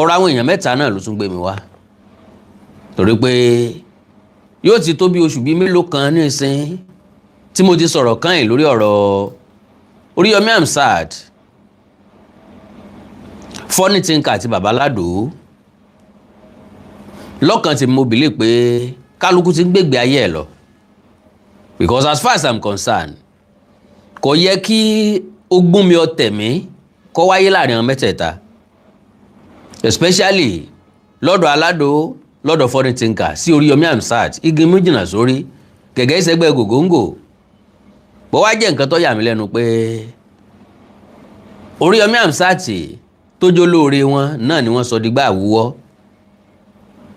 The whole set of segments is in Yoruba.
ọ̀rọ̀ àwọn èèyàn mẹ́ta náà ló tún gbé mi wá torí pé yóò ti tó bí oṣù bíi mélòó kan ní ìsìn tí mo ti sọ̀rọ̀ kàn lórí ọ̀rọ̀ Oriyomi Hamzat, funny thinker àti bàbá Alado. Lọ́kàn tí mo believe pé kálukú ti ń gbègbè ayé ẹ̀ lọ, because as far as I'm concerned kò yẹ kí ogún mi ọ̀tẹ̀ mi kó wáyé láàrin àwọn mẹ́tẹ̀ẹ̀ta, especially lọ́dọ̀ Alado, lọ́dọ̀ funny thinker sí Oriyomi Hamzat. Igi mú jìnnà sórí gẹ́gẹ́ ìṣẹ́gbẹ́ gògóńgò. Bó wá jẹ́ nǹkan tó yà mí lẹ́nu pé Oriyomi Hamzat tó jó lóore wọn náà ni wọ́n sọ dìgbà àwúwọ́.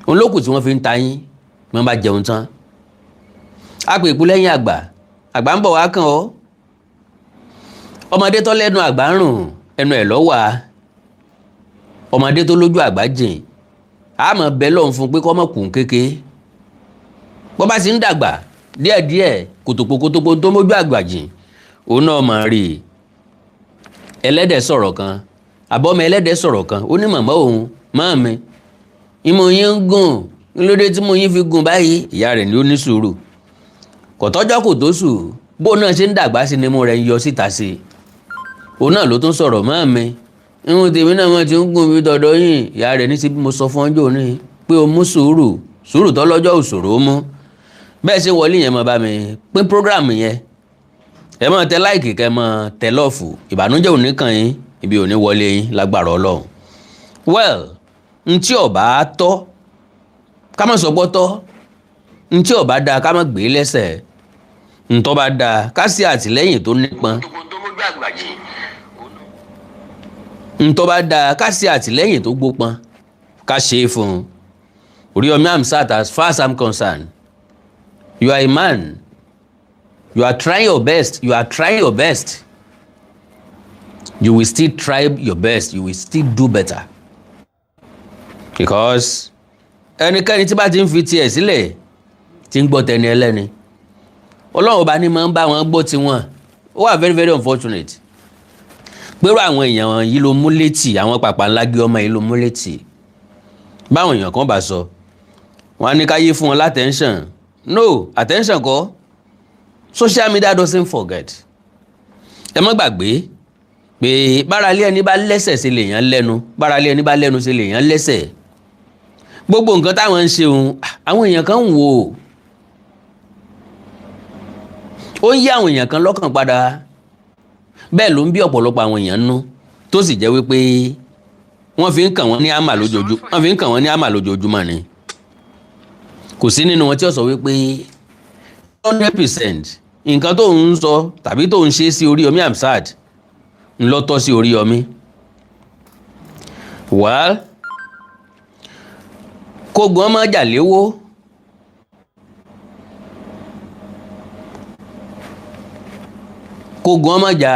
Òun lókù tí wọ́n fi ń ta yín wọ́n bá jẹun tán. A pè ìpú lẹ́yìn àgbà, àgbà ń bọ̀ wá kàn ọ́. Ọmọdé tó lẹ́nu àgbà ń rùn ẹnu ẹ̀ lọ́wà. Ọmọdé tó lójú àgbà jìn a mọ̀ bẹ́ẹ̀ lọ́n fún pé kọ́ mọ̀ kùn kéke. Bó bá ti ń dàgbà díẹ̀díẹ̀ kòtòpókòtòpó tó mójú àgbà jìn òun náà mọ̀ rí i. Ẹlẹ́dẹ̀ sọ̀rọ̀ kan àbọ̀mọ ẹlẹ́dẹ̀ sọ̀rọ̀ kan ó ní màmá òun máa mi ìmọ̀ yín ń gùn lóde tí mo yín fi gùn báyìí. Ìyá rẹ̀ ni ó ní sùúrù, kò tọ́jọ́ kò tó sùn bó náà ṣe ń dàgbà sí ni mo rẹ̀ ń yọ síta sí i. Òun náà ló tún sọ̀rọ̀ máa mi ìwọ̀n tèmi náà wọ́n ti ń gùn bí tọ̀dọ̀ yín. Ìyá rẹ̀ ní sí bí mo sọ fún ọjọ́ òní pé o mú sùúrù tó lọ́jọ́ òṣòro mú. Bẹ́ẹ̀ ṣe wọlé yẹn mọ́ bá mi pín prógráàmù yẹn, ẹ máa tẹ láìkì kẹ́ máa tẹ lọ́ọ̀fù. Ìbànújẹ́ òní kàn yín, ibi òní wọlé yín lágbára Ọlọ́run. Well, ntí ọba tọ́ ká má sọ gbọ́tọ́, ntí ọba dáa ká má gbé lẹ́sẹ̀, ntọ́ bá dáa ká sí àtìlẹ́yìn tó nípọn. Ntọ́ bá dáa ká sí àtìlẹ́yìn tó gbópọn ká ṣe é fún un. Oriyomi Hamzat, as far as I'm concerned, you are a man. You are trying your best. You are trying your best. You will still try your best. You will still do better. Because ẹnikẹ́ni tí bá ti ń fi tiẹ̀ sílẹ̀ tí ń gbọ́ tẹni ẹlẹ́ni, Ọlọ́run ọba ní máa ń bá wọn gbọ́ tiwọn. Ó wà very very unfortunate. Pẹ̀lú àwọn èèyàn yìí ló mú létí, àwọn pàpà ńlá gbé ọmọ yìí ló mú létí. Báwọn èèyàn kan bá sọ, wọ́n á ní káyé fún wọn látẹ̀ńṣàn. No, attention kọ́. Social media doesn't forget. Ẹ má gbàgbé pé báralé ẹni bá lẹ́sẹ̀ sí lèèyàn lẹ́nu, báralé ẹni bá lẹ́nu sí lèèyàn lẹ́sẹ̀. Gbogbo nǹkan táwọn ń ṣe òun àwọn èèyàn kan ń wò ó ń yí àwọn èèyàn kan lọ́kàn padà. Bẹ́ẹ̀ ló ń bí ọ̀pọ̀lọpọ̀ àwọn èèyàn nú tó sì jẹ́ wípé wọ́n fi ń kàn wọ́n ní àmà lójoojúmọ́ ni. Kò sí nínú wọn tí ó sọ wípé 100% nǹkan tó ń sọ tàbí tó ń ṣe sí Oriyomi Hamzat ń lọ tọ́ sí Oriyomi. Well, kógun ọmọ jà léwó, kógun ọmọ jà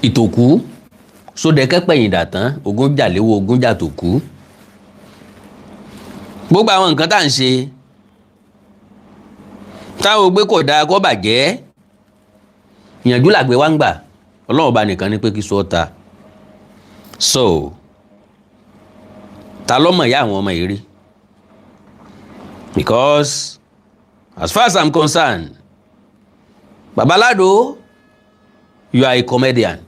ìtòkú, sódẹ̀kẹ́ pẹ̀yìn dàtán, ogun jà léwó ogun jà tòkú. Gbogbo àwọn nǹkan tá à ń ṣe táwọn ògbé kò dáa kó bàjẹ́, ìyànjú làgbé wá ń gbà. Ọlọ́run ọba nìkan ní pé kí sọ ta. So ta lọ́mọ ìyá àwọn ọmọ yìí rí? Because as far as I'm concerned, Baba Alado, you are a comedian.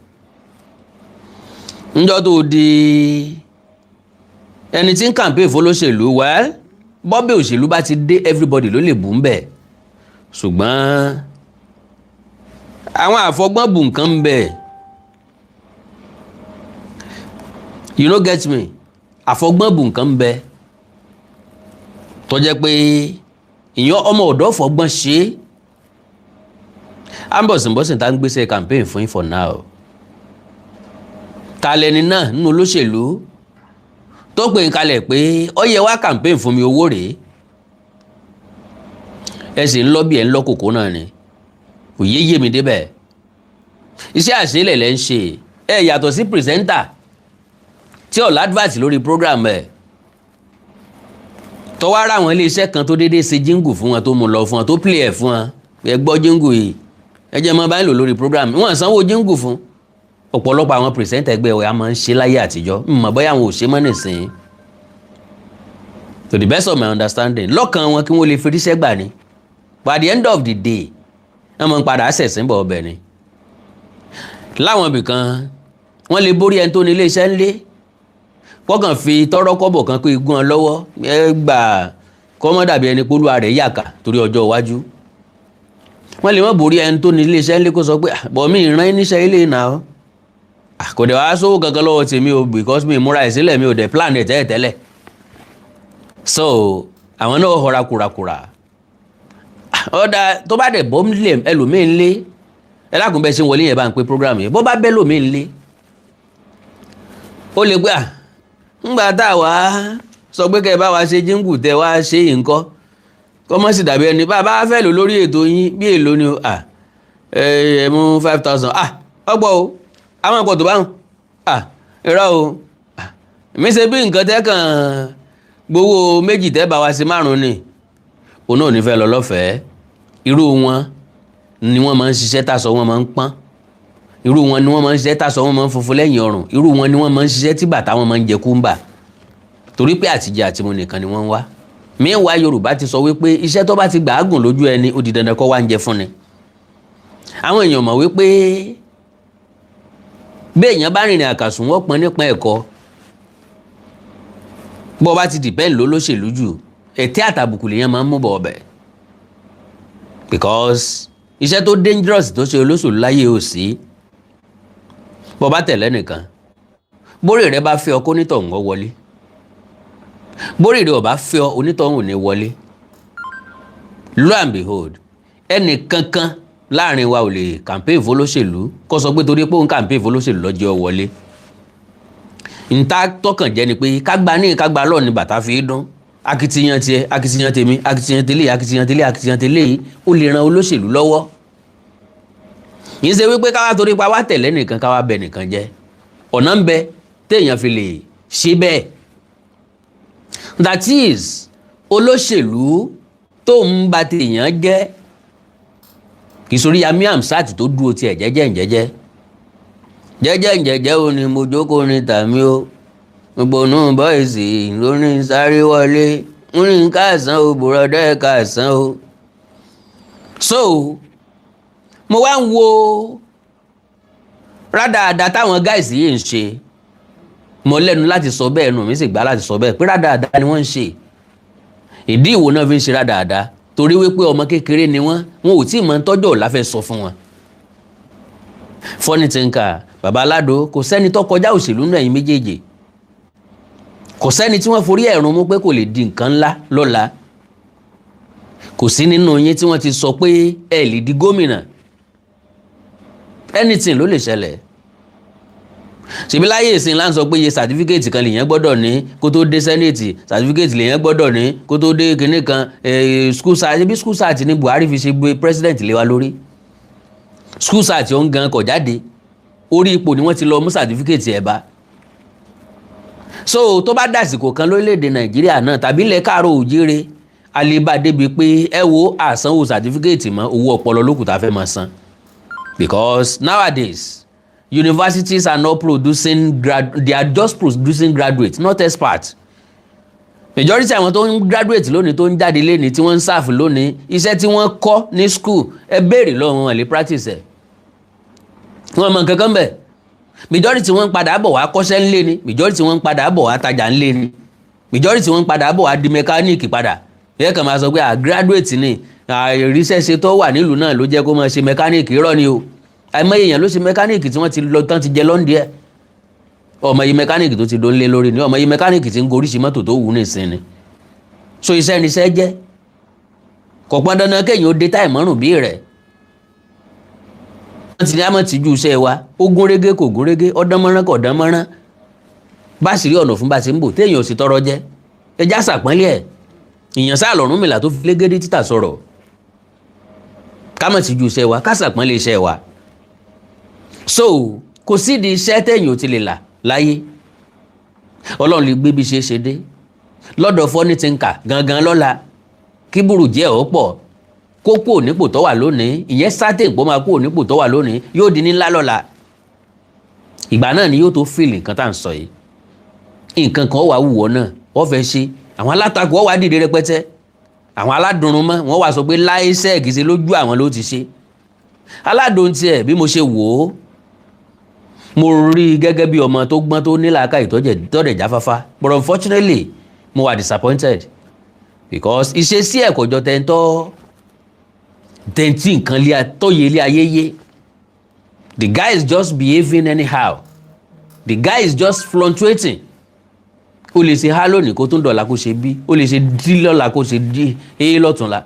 Ǹjọ́ tó di ẹni tí ń campaign fólóṣèlú, well, bọ́bẹ̀ òṣèlú bá ti dé everybody ló lè bù ń bẹ̀. Ṣùgbọ́n àwọn àfọgbọ́n bù nǹkan ń bẹ̀. You no get me? Àfọgbọ́n bù nǹkan ń bẹ̀. Tó jẹ́ pé ìyàn ọmọ ọ̀dọ́ fọgbọ́n ṣe. Ambọ̀sìnbọ̀sìn tá ń gbéṣẹ́ campaign fún yín for now. Ta lẹni náà nínú olóṣèlú tó pè ń kalẹ̀ pé ó yẹ wá campaign fún mi, owó rèé? Ẹ sì ń lọ bí ẹ ń lọ kòkó náà ni. Kò yé mi débẹ̀. Iṣẹ́ àṣelẹ̀ lẹ́ ń ṣe. Ẹ yàtọ̀ sí pìrìsẹ́ńtà tí ọ̀la advert lórí program ẹ̀. Tọ́wọ́ ara àwọn iléeṣẹ́ kan tó déédéé ṣe jíngù fún wọn, tó mú lọ fún wọn, tó play ẹ̀ fún wọn. Ẹ gbọ́ jíngù yìí, ẹ jẹ́ mọ́ báyìí lò lórí program wọ́n sanwó jíngù fún ọ̀pọ̀lọpọ̀ àwọn pìrìsẹ́ńtà ẹgbẹ́ wa máa ń ṣe láyé àtijọ́ mọ̀ bóyá àwọn ò ṣe mọ́ nìsín to the best of my understanding lọ́kàn wọn kí wọ́n lè fi ríṣẹ́ gbà ni but at the end of the day wọ́n máa ń padà ṣẹ̀sìn bọ̀ ọbẹ̀ ni láwọn ibìkan wọ́n lè borí ẹni tó ní ilé iṣẹ́ ńlé kọ́kàn fi tọ́rọ́ kọ́bọ̀ kan pé igun ọ lọ́wọ́ ẹ gbà kọ́mọ́ dàbí ẹni polúwa rẹ̀ yàkà torí ọjọ́ iwájú wọ́n lè mọ́ borí ẹni tó ní ilé iṣẹ́ ńlé kó sọ pé bọ̀ mí ìran níṣẹ́ ilé náà kò dẹ̀ wá sówó kankan lọ́wọ́ tèmi o because mi ìmúra ìsílẹ̀ mi ò dẹ̀ plan ẹ̀ tẹ́lẹ̀ so àwọn náà họra kùràkùrà ọ̀dà tó bá dẹ̀ bọ́ ẹlòmíín lé ẹlákùn bẹ́ẹ̀ ṣe ń wọlé yẹn bá ń pe program yẹn bó bá bẹ́ lòmíín lé ó lè gbé ńgbà tá a wá sọ pé kẹ́ ẹ bá wa ṣe jíǹgù tẹ wá ṣe nǹkan kọ́mọ́ sì dàbí ẹni bá a bá fẹ́ lò lórí ètò yín bí èlò ni o ẹ mú 5,000 ọgbọ́ o àwọn ọ̀pọ̀ tó bá hùn irọ́ o mi ṣe bí nǹkan tẹ́ kàn gbowó méjì tẹ́ bá wa ṣe 5 ni òun náà ò ní fẹ́ lọ lọ́fẹ̀ẹ́ irú wọn ni wọ́n máa ń ṣiṣẹ́ tàṣọ wọn máa ń pọ́n irú wọn ni wọ́n máa ń ṣiṣẹ́ tàṣọ wọn máa ń funfun lẹ́yìn ọrùn irú wọn ni wọ́n máa ń ṣiṣẹ́ tí bàtà wọn máa ń jẹ kúńbà torí pé àtijẹ àtimu nìkan ni wọ́n ń wá míwá Yorùbá ti sọ wípé iṣẹ́ tó bá ti gbàágùn lójú ẹni ó di dandan kó wá ń jẹ fún ni àwọn èèyàn mọ̀ wípé bí èèyàn bá rìnrìn àkàsùn wọ́n pọn nípa ẹ̀kọ́ bó bá ti dìpẹ́ ńlọ lóṣèlú jù ètè àtàbùkù lèèyàn máa ń mú bọ̀ ọbẹ̀ because iṣẹ́ tó dangerous tó ṣe olóṣèlú láyé ò sí bó bá tẹ̀lé nìkan bórè rẹ bá fẹ́ ọ kó nítọ̀hún ọ wọlé bórè rẹ ò bá fẹ́ ọ onítọ̀hún ò ní wọlé lo and behold ẹnì kankan láàrin wa ò lè campaign fólóṣèlú kó sọ pé torí pé òun campaign fólóṣèlú lọ́jọ́ wọlé níta tọkàn jẹ́ ni pé kágbá ní kágbá lọ́ọ̀ ni bàtà fi dún akitiyan tiẹ̀ akitiyan tèmi akitiyan tẹ́lẹ̀ akitiyan tẹ́lẹ̀ akitiyan tẹ́lẹ̀ ó lè ran olóṣèlú lọ́wọ́ yìí ṣe wípé káwá torí pa wá tẹ̀lé nìkan káwá bẹ nìkan jẹ́ ọ̀nà ń bẹ téèyàn fi lè ṣe bẹ́ẹ̀ that is olóṣèlú tó ń ba téèyàn jẹ́ kì í sórí yami Hamzat tó dúró tiẹ̀ jẹ́jẹ́ o ni mo jókòó ní tàmí o gbogbo bọ́ìsì lórí sáré wọlé ń rìn káàsán o bùrọ̀dẹ́ káàsán o so mo wá ń wo rádaràda táwọn gáìsì yìí ń ṣe mo lẹ́nu láti sọ bẹ́ẹ̀ nù mí sì gbà láti sọ bẹ́ẹ̀ pé rádaràda ni wọ́n ń ṣe ìdí ìwò náà fi ń ṣe rádaràda torí wípé ọmọ kékeré ni wọ́n ò tí ì mọ tọ́jọ́ ọ̀la fẹ́ sọ fún wọn funny thinker bàbá Alado kò sẹ́ni tó kọjá òṣèlú náà yìí méjèèjì kò sẹ́ni tí wọ́n forí ẹ̀rùn mú pé kò lè di nǹkan ńlá lọ́la kò sí nínú yín tí wọ́n ti sọ pé ẹ lè di gómìnà anything ló lè ṣẹlẹ̀ ṣèbí láyé ìsìn láń sọ pé iye sàtífíkẹ́ẹ̀tì kan lèèyàn gbọ́dọ̀ ní kó tó dé sẹ́nẹ̀tì sàtífíkẹ́ẹ̀tì lèèyàn gbọ́dọ̀ ní kó tó dé kinní kan school sat ṣebí school sat ní Buhari fi ṣe gbé president lé wa lórí school sat ó ń gan kọ̀ jáde orí ipò ni wọ́n ti lọ mú sàtífíkẹ́ẹ̀tì ẹ̀ bá so tó bá dàsìkò kan lórílẹ̀‐èdè Nàìjíríà náà tàbí ilẹ̀ káàró òjíire aleba débi pé ẹ wo àsanwó sàtífíkẹ́ẹ̀tì mọ́ owó ọpọlọ lókùtà fẹ́ máa san because nowadays universities are not producing they are just producing graduates not experts majority àwọn tó ń graduate lónìí tó ń jáde lónìí tí wọ́n ń serve lónìí iṣẹ́ tí wọ́n kọ́ ní school ẹ béèrè lọ́wọ́ wọn lè practice ẹ̀ wọ́n mọ nǹkan kan bẹ̀ majority wọ́n ń padà bọ̀ wá kọ́ṣẹ́ ńlé ni majority wọ́n ń padà bọ̀ wá tajà ńlé ni majority wọ́n ń padà bọ̀ wá di mechanic padà ẹ kàn máa sọ pé graduate ni àìríṣẹ́ṣe tó wà nílùú náà ló jẹ́ kó máa ṣe mechanic irọ́ ni o àìmọye èèyàn ló ṣe mechanic tí wọ́n ti lọ tán ti jẹ lọ́ndì ẹ̀ ọmọ yìí mechanic tó ti dónlé lórí ni ọmọ yìí mechanic tí ń goríṣi mọ́tò tó wù ní ìsìn ni so iṣẹ́ ni iṣẹ́ jẹ́ kò pọn dandan kéèyàn ó dé táì mọ́rùn bí rẹ̀ wọ́n ti ní àmọ́ tìjú iṣẹ́ wa ó gún régé kò gún régé ọdán mọ́rán kò dán mọ́rán bá sì rí ọ̀nà fún bá ti ń bò téèyàn ò sì tọrọ jẹ ẹjá sàpọ́nlé ẹ̀ ìyàn sáà lọ́rùn mìlá tó fi légédé títà sọ̀rọ̀ ká mọ̀ tìjú iṣẹ́ wa ká sàpọ́nlé iṣẹ́ wa so kò sídìí iṣẹ́ téèyàn ò ti lè là láyé ọlọ́run lè gbé bí ṣe ṣe dé lọ́dọ̀ funny thinker gangan lọ́la kí burú jẹ́ ọ̀ pọ̀ kó kúrò nípò tó wà lónìí, ìyẹn certain pé máa kúrò nípò tó wà lónìí, yóò di ní ńlá lọ́la. Ìgbà náà ni yóò tó feel nǹkan tá à ń sọ yìí. Nǹkan kan wà wùwọ́ náà wọ́n fẹ́ ṣe, àwọn alátakò wọ́n wá dìde rẹpẹtẹ, àwọn aládùnrún mọ́ wọ́n wá sọ pé láìsẹ́ kìí ṣe lójú àwọn ló ti ṣe. Aládùn tiẹ̀ bí mo ṣe wò ó, mo rí gẹ́gẹ́ bí ọmọ tó gbọ́n tó ní làákàyè tọ́dẹ̀ jáfáfá, but unfortunately mo wà disappointed because ìṣesí ẹ̀ kò jọ tẹ̀ntì nǹkan tó yẹ ilé ayé yé. The guy is just behaving anyhow. The guy is just fluctuating. Ó lè ṣe há lónìí kó tún dọ̀la kó ṣe bí, ó lè ṣe dí lọ́la kó ṣe dí èé lọ́túnla.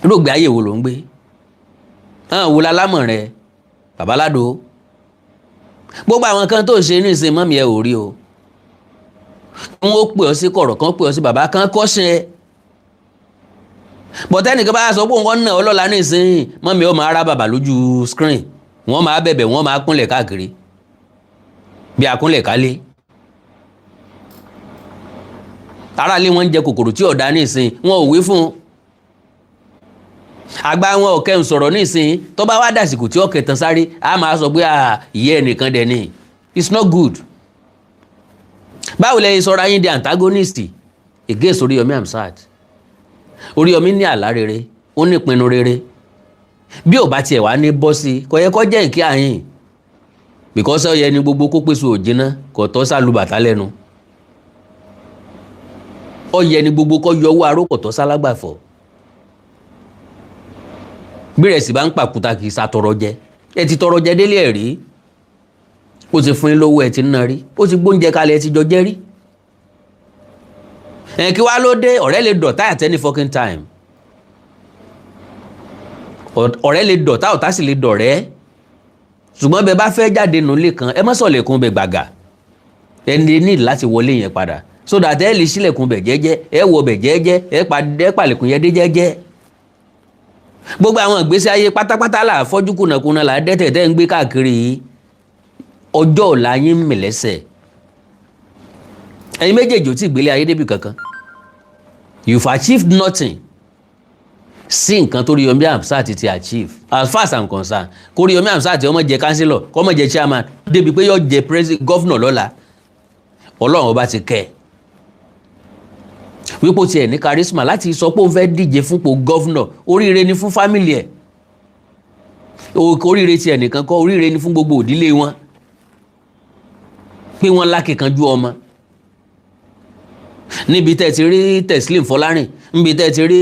Rògbé ayé wo ló ń gbé? Wo lálámọ̀ rẹ, Bàbá Alado? Gbogbo àwọn kan tó ṣe ní ìsìn mọ́mí ẹ ò rí o. Wọ́n pè ọ́ sí kọ̀rọ̀ kan, pè ọ́ sí bàbá kan kọ́ṣẹ́ ẹ. Bọ̀tẹ́nìkan bá sọ pé wọ́n ná ọlọ́la ní ìsìn mọ́mí ọ máa rá bàbá lójú screen, wọ́n máa bẹ̀bẹ̀, wọ́n máa kúnlẹ̀ káàkiri bí akúnlẹ̀ kálé. Ará ilé wọn ń jẹ kòkòrò tí ọ̀dá ní ìsìn, wọn ò wí fún un. Àgbà wọn ò kẹ́hùn sọ̀rọ̀ ní ìsìn, tó bá wá dàsìkò tí ọ̀kẹ́ tán sáré, a máa sọ pé ìyẹ́ ẹnìkan dẹ̀ ni. It's not good. Báwo lẹ́yìn sọ̀rọ̀ ayé di antagonist against Oriyomi Hamzat? Oriyomi ní àlá rere, ó ní ìpinnu rere. Bí ò bá tiẹ̀ wá ní bọ́ sí, kò yẹ kó jẹ́ ìkí àyìn. Because ó yẹ ni gbogbo kó pèsè òjìnà, kò tọ́ sálù bàtà lẹ́nu. Ó yẹ ni gbogbo kó yọ owó aró, kò tọ́ sálágbàfọ̀. Bí rẹ̀ sì bá ń pàkúta kì í sàtọrọ jẹ. Ẹ ti tọrọ jẹ délé ẹ̀ rí. Ó ti fún yín lówó, ẹ ti ń ná rí. Ó ti gbóúnjẹ kalẹ̀, ẹ ti jọ jẹ rí. Kí wá ló dé? Ọ̀rẹ́ lè dọ̀tá at any fucking time. Ọ̀rẹ́ lè dọ̀tá, ọ̀tá sì lè dọ̀rẹ́. Ṣùgbọ́n bẹ bá fẹ́ jáde nulẹ̀ kan, ẹ má sọ̀lẹ̀kùn bẹ gbàgà. Ẹ ní láti wọlé yẹn padà. So that ẹ lè ṣílẹ̀kùn bẹ jẹ́jẹ́, ẹ wọ bẹ jẹ́jẹ́, ẹ pàlẹ̀kùn yẹn dé jẹ́jẹ́. Gbogbo àwọn ìgbésí ayé pátápátá là fọ́jú kùnàkùnà là dẹ́tẹ̀ tẹ́ ń gbé káàkiri yìí. Ọjọ́ ọ̀la yín ń mì lẹ́sẹ̀. Ẹ̀yin méjèèjì ò tí gbélé ayé débi kankan. You've achieved nothing. Sí nǹkan tó Oriyomi Hamzat ti achieve. As far as I'm concerned, kó Oriyomi Hamzat ọmọ jẹ councillor, kó ọmọ jẹ chairman, débi pé yóò jẹ president, governor lọ́la. Ọlọ́run ọba ti kẹ́ ẹ̀. Wípé tiẹ̀ ní charisma láti sọ pé òun fẹ́ díje fúnpò governor, oríire ni fún family ẹ̀. Oríire tiẹ̀ nìkan kọ́, oríire ni fún gbogbo òdílé wọn. Pé wọ́n lákìkanjú ọmọ. Níbi tẹ́ ti rí Teslim Fọlárìn, níbi tẹ́ ti rí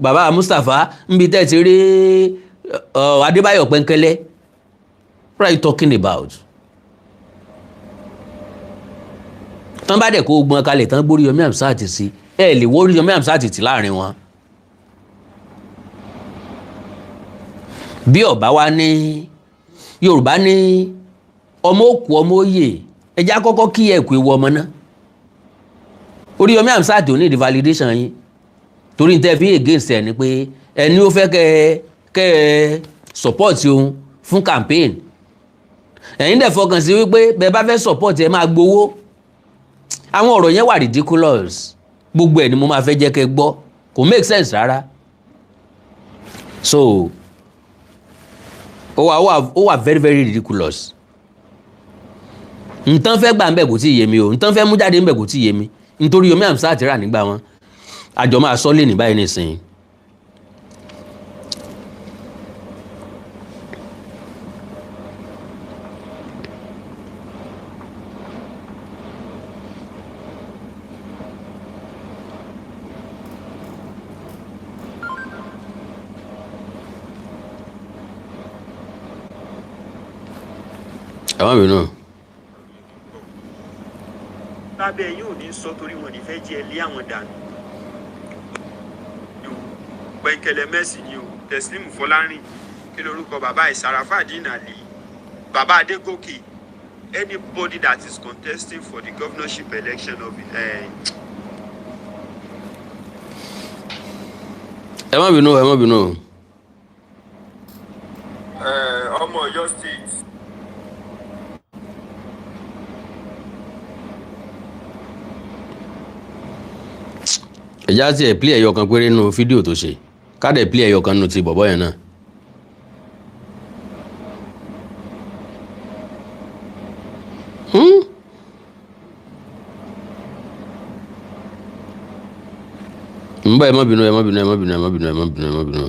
bàbá Mustapha, níbi tẹ́ ti rí Adébáyọ̀ Pẹ́ńkẹ́lẹ́. What are you talking about? Tán bá dẹ̀ kó gbọ́n kalẹ̀ tán gbórí Oriyomi Hamzat sí, ẹ lè wó Oriyomi Hamzat tì láàrin wọn. Bí ọba wa ní Yorùbá ní ọmọ òkú ọmọ òye, ẹjẹ́ àkọ́kọ́ kí ẹ̀kú ewu ọmọ náà. Oriyomi Hamzat ò ní ìdí validation yín, torí ní tẹ́ fi against ẹ̀ ni pé ẹni ó fẹ́ kẹ́ ẹ support òun fún campaign. Ẹ̀yin dẹ̀ fọkàn sí wípé bẹ́ẹ̀ bá fẹ́ support ẹ máa gbowó. Àwọn ọ̀rọ̀ yẹn wà ridiculous. Gbogbo ẹ̀ ni mo máa fẹ́ jẹ́ kẹ́ gbọ́, kò make sense rárá. So ó wà very very ridiculous. Nǹkan fẹ́ gbà ń bẹ̀ kò tí ì yé mi o, nǹkan fẹ́ mú jáde ń bẹ̀ kò tí ì yé mi. Nítorí Oriyomi Hamzat rà nígbà wọn, àjọ máa sọ lé ní báyìí nísìnyí. Àwọn mìíràn. Lábẹ́ yóò ní sọ torí wọn ní fẹ́ jẹ́ lé àwọn dànù. Pẹ̀kẹ̀lẹ̀ Mẹ́sì ni o, Teslim Fọlárìn, kí lorúkọ bàbá Sarafadeen Ali, bàbá Adégòkè, anybody that is contesting for the governorship election of Ẹ má bínú, ẹ má bínú. Ọmọ Ọ̀yọ́ state. ẹ̀já tí ẹ̀ play ẹ̀yọ kan péré nínú fídíò tó ṣe ká dẹ̀ play ẹ̀yọ kan nínú ti bọ̀bọ́ yẹn náà. ń bá ẹ má bínú ẹ má bínú ẹ má bínú ẹ má bínú ẹ má bínú ẹ má bínú.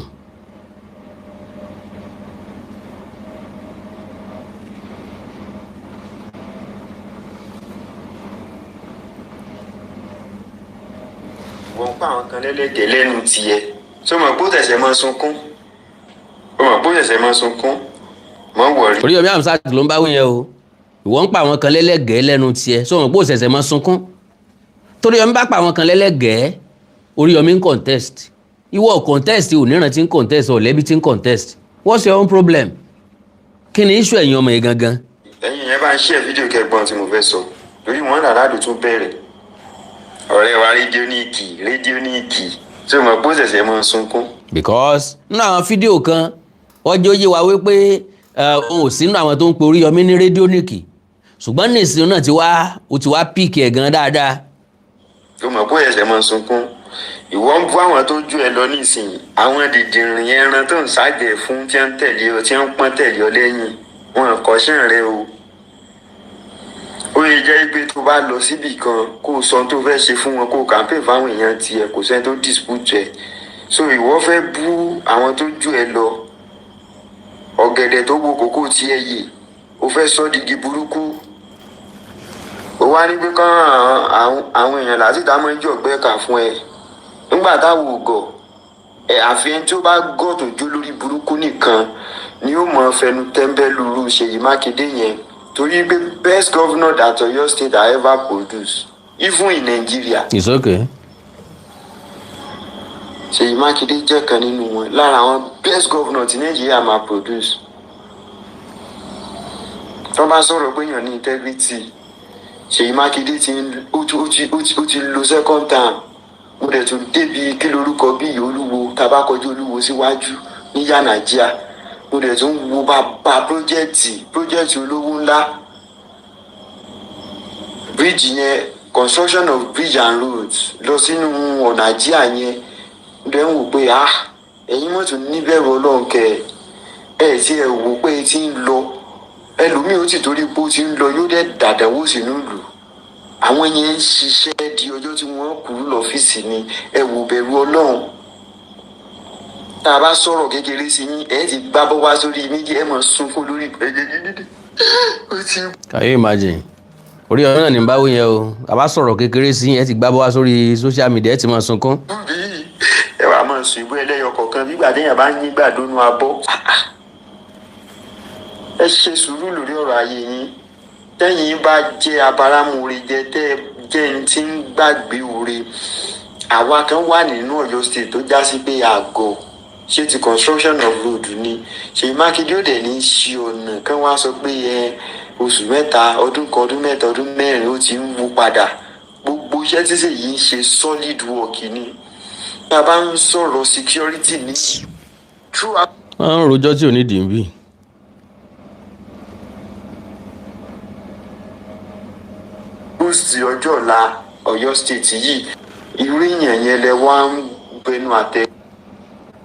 wọ́n pa àwọn kan lẹ́lẹ́dẹ̀ lẹ́nu tiẹ̀ ṣé o mọ̀ pé ó tẹ̀sẹ̀ máa sunkún mọ̀ wọ̀rí. Oriyomi Hamzat ló ń bá wí yẹn o ìwọ ń pa àwọn kan lẹ́lẹ́gẹ̀ẹ́ lẹ́nu tiẹ̀ ṣé o mọ̀ pé ó ṣẹ̀ṣẹ̀ máa sunkún Oriyomi bá pa àwọn kan lẹ́lẹ́gẹ̀ẹ́ Oriyomi ń contest ìwọ contest oníran tí ń contest ọ̀lẹ́bí tí ń contest what's your own problem kí ni issue ẹ̀yin ọmọ yẹn gangan. ẹ̀yin yẹn bá ń share fídíò kẹgbọ́n tí mo fẹ́ sọ lórí wọn Alado tún bẹ̀rẹ̀ ọ̀rẹ́ wa rédíóníìkì tí o mọ̀ pé ó ṣẹ̀ṣẹ̀ máa sunkún. because nínú àwọn fídíò kan wọ́n jẹ́ ó yé wa wípé òun ò sínú àwọn tó ń pe Oriyomi ní rédíóníìkì ṣùgbọ́n ní ìsìn náà ti wá píìkì ẹ̀ gan dáadáa. o mọ̀ pé ó ṣẹ̀ṣẹ̀ máa sunkún ìwọ ń bú àwọn tó ju ẹ lọ nísìnyí àwọn dìdìrín ẹran tó ń ságẹ̀ fún tí ń tẹ̀lé ọ tí ń pọ́n tẹ̀lé ọ lẹ́yìn wọn kọ́ṣẹ́ rẹ o. ó yẹ jẹ́ pé tó bá lọ síbì kan kó o sọ tó fẹ́ ṣe fún wọn kó o campaign fáwọn èèyàn tiẹ̀ kò sẹ́ni tó dispute ẹ̀ so ìwọ fẹ́ bú àwọn tó ju ẹ lọ ọ̀gẹ̀dẹ̀ tó wo kókó tiẹ̀ yìí o fẹ́ sọ digi burúkú o wá ní pé kán àwọn èèyàn láti dá mọ́ ìjọ gbẹ́ka fún ẹ nígbà táwọn ò gọ̀ àfihàn tí ó bá gọ̀ tó jó lórí burúkú nìkan ni ó mọ fẹnu tẹ́ńbẹ́lú Ṣèyí Mákindé yẹn torí pé best governor that Oyo state has ever produced even in Nigeria. It's okay. Ṣèyí Mákindé jẹ́ kan nínú wọn lára àwọn best governor tí Nigeria máa produce. tó bá sọ̀rọ̀ pé èèyàn ní integrity Ṣèyí Mákindé ó ti lo second term mo dẹ̀ tún débi kí lorúkọ bí Olúwo tàbá kọjú Olúwo síwájú ní Yànàjíà mo dẹ̀ tún wo bàbá pírójẹ́tì olówó ńlá bíríìjì yẹn construction of bridge and roads lọ sínú ọ̀nà àjíà yẹn dẹ̀ ń wò pé ẹ̀yin mọ̀ tún níbẹ̀rù Ọlọ́run kẹ ẹ̀ tí ẹ wò pé ti ń lọ ẹlòmíì ó sì torí pé ó ti ń lọ yóò dẹ̀ dàdánwò sínú ìlú àwọn yẹn ń ṣiṣẹ́ di ọjọ́ tí wọ́n kúrú lọ́fíìsì ni ẹ wò bẹ̀rù Ọlọ́run tá a bá sọ̀rọ̀ kékeré sí yín ẹ ti gbá bọ́ wá sórí méjì ẹ mọ̀ sunkún lórí ìpẹ́jẹ́. Can you imagine? Oriyomi náà ní báwo yẹn o a bá sọ̀rọ̀ kékeré sí yín ẹ ti gbá bọ́ wá sórí social media ẹ ti mọ̀ sunkún. ẹ wàá mọ̀ sùn ìbú ẹlẹ́yọ kọ̀ọ̀kan nígbà téèyàn bá ń yín gbàdónú abọ́ ẹ ṣe sùúrù lórí ọ̀rọ̀ ayé yín tẹ́yìn bá jẹ́ abáramúre jẹ́ ẹni tí ń gbàgbé oore àwa kan wà nínú Ọ̀yọ́ state tó já sí pé àgọ́ ṣé ti construction of road ni Ṣèyí Mákindé ó dẹ̀ ní ṣí ọ̀nà kan wá sọ pé oṣù mẹ́ta ọdún kan ọdún mẹ́ta ọdún mẹ́rin ó ti ń wú padà gbogbo iṣẹ́ tí Ṣèyí ń ṣe solid work ni tá a bá ń sọ̀rọ̀ security ní throughout. wọ́n ń rojọ́ tí ò ní dìbì. boost ọjọ́ ọ̀la Ọ̀yọ́ state yìí irú èèyàn yẹn lẹ wá ń gbẹnu àtẹ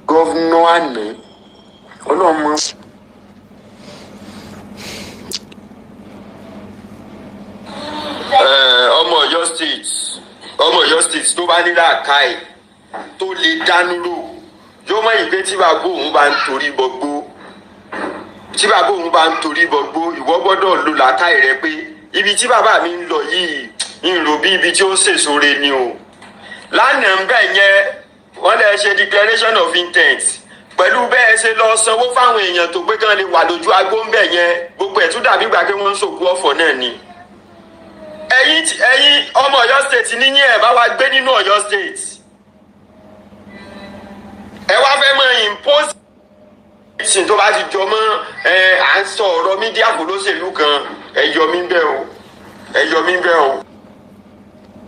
gọ́vnà àná ọlọ́mọ. ọmọ Ọ̀yọ́ state tó bá ní làákàyè tó lè dánú rò yóò mọ̀ ìgbé tí bàbá òun bá ń torí bọgbó ìwọ gbọ́dọ̀ lo làákàyè rẹ pé ibi tí bàbá mi ń lọ yìí ń rò bí ibi tí ó sèṣore ni o lánàá ń bẹ̀ yẹn wọ́n lè ṣe declaration of intent pẹ̀lú bẹ́ẹ̀ ṣe lọ sanwó fáwọn èèyàn tó pé kán lè wà lójú agbó ń bẹ̀ yẹn gbogbo ẹ̀ tún dàbí gbà pé wọ́n ń ṣòkú ọ̀fọ̀ náà ni. ẹ̀yin ọmọ Ọ̀yọ́ state níyìn ẹ̀ bá wa gbé nínú Ọ̀yọ́ state ẹ wá fẹ́ mọ impose ìsìn tó bá ti jọ mọ́ à ń sọ ọ̀rọ̀ mídíà kò lóṣèlú kan ẹ yọ mí bẹ́ẹ̀ o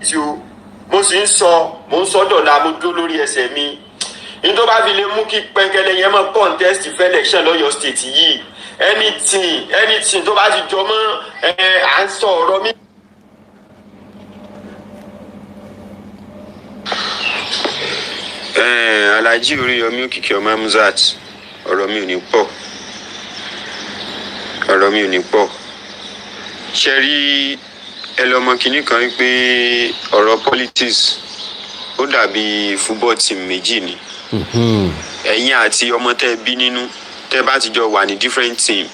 tí o mo sì ń sọ mo ń sọ dọ̀la mo dúró lórí ẹsẹ̀ mi ní tó bá fi lè mú kí pẹ́ńkẹ́lẹ́ yẹn mọ́ contest fẹ́ election lọ́yọ̀ state yìí anything tó bá ti jọ mọ́ à ń sọ ọ̀rọ̀ mi. Alhaji Oriyomi òkìkí ọmọ Hamzat, ọ̀rọ̀ mi ò ní pọ̀. Ṣé rí ẹlọ́mọ kìíní kan wípé ọ̀rọ̀ politics ó dàbí football team méjì ni. Ẹ̀yin àti ọmọ tẹ́ bí nínú tẹ́ bá ti jọ wà ní different team.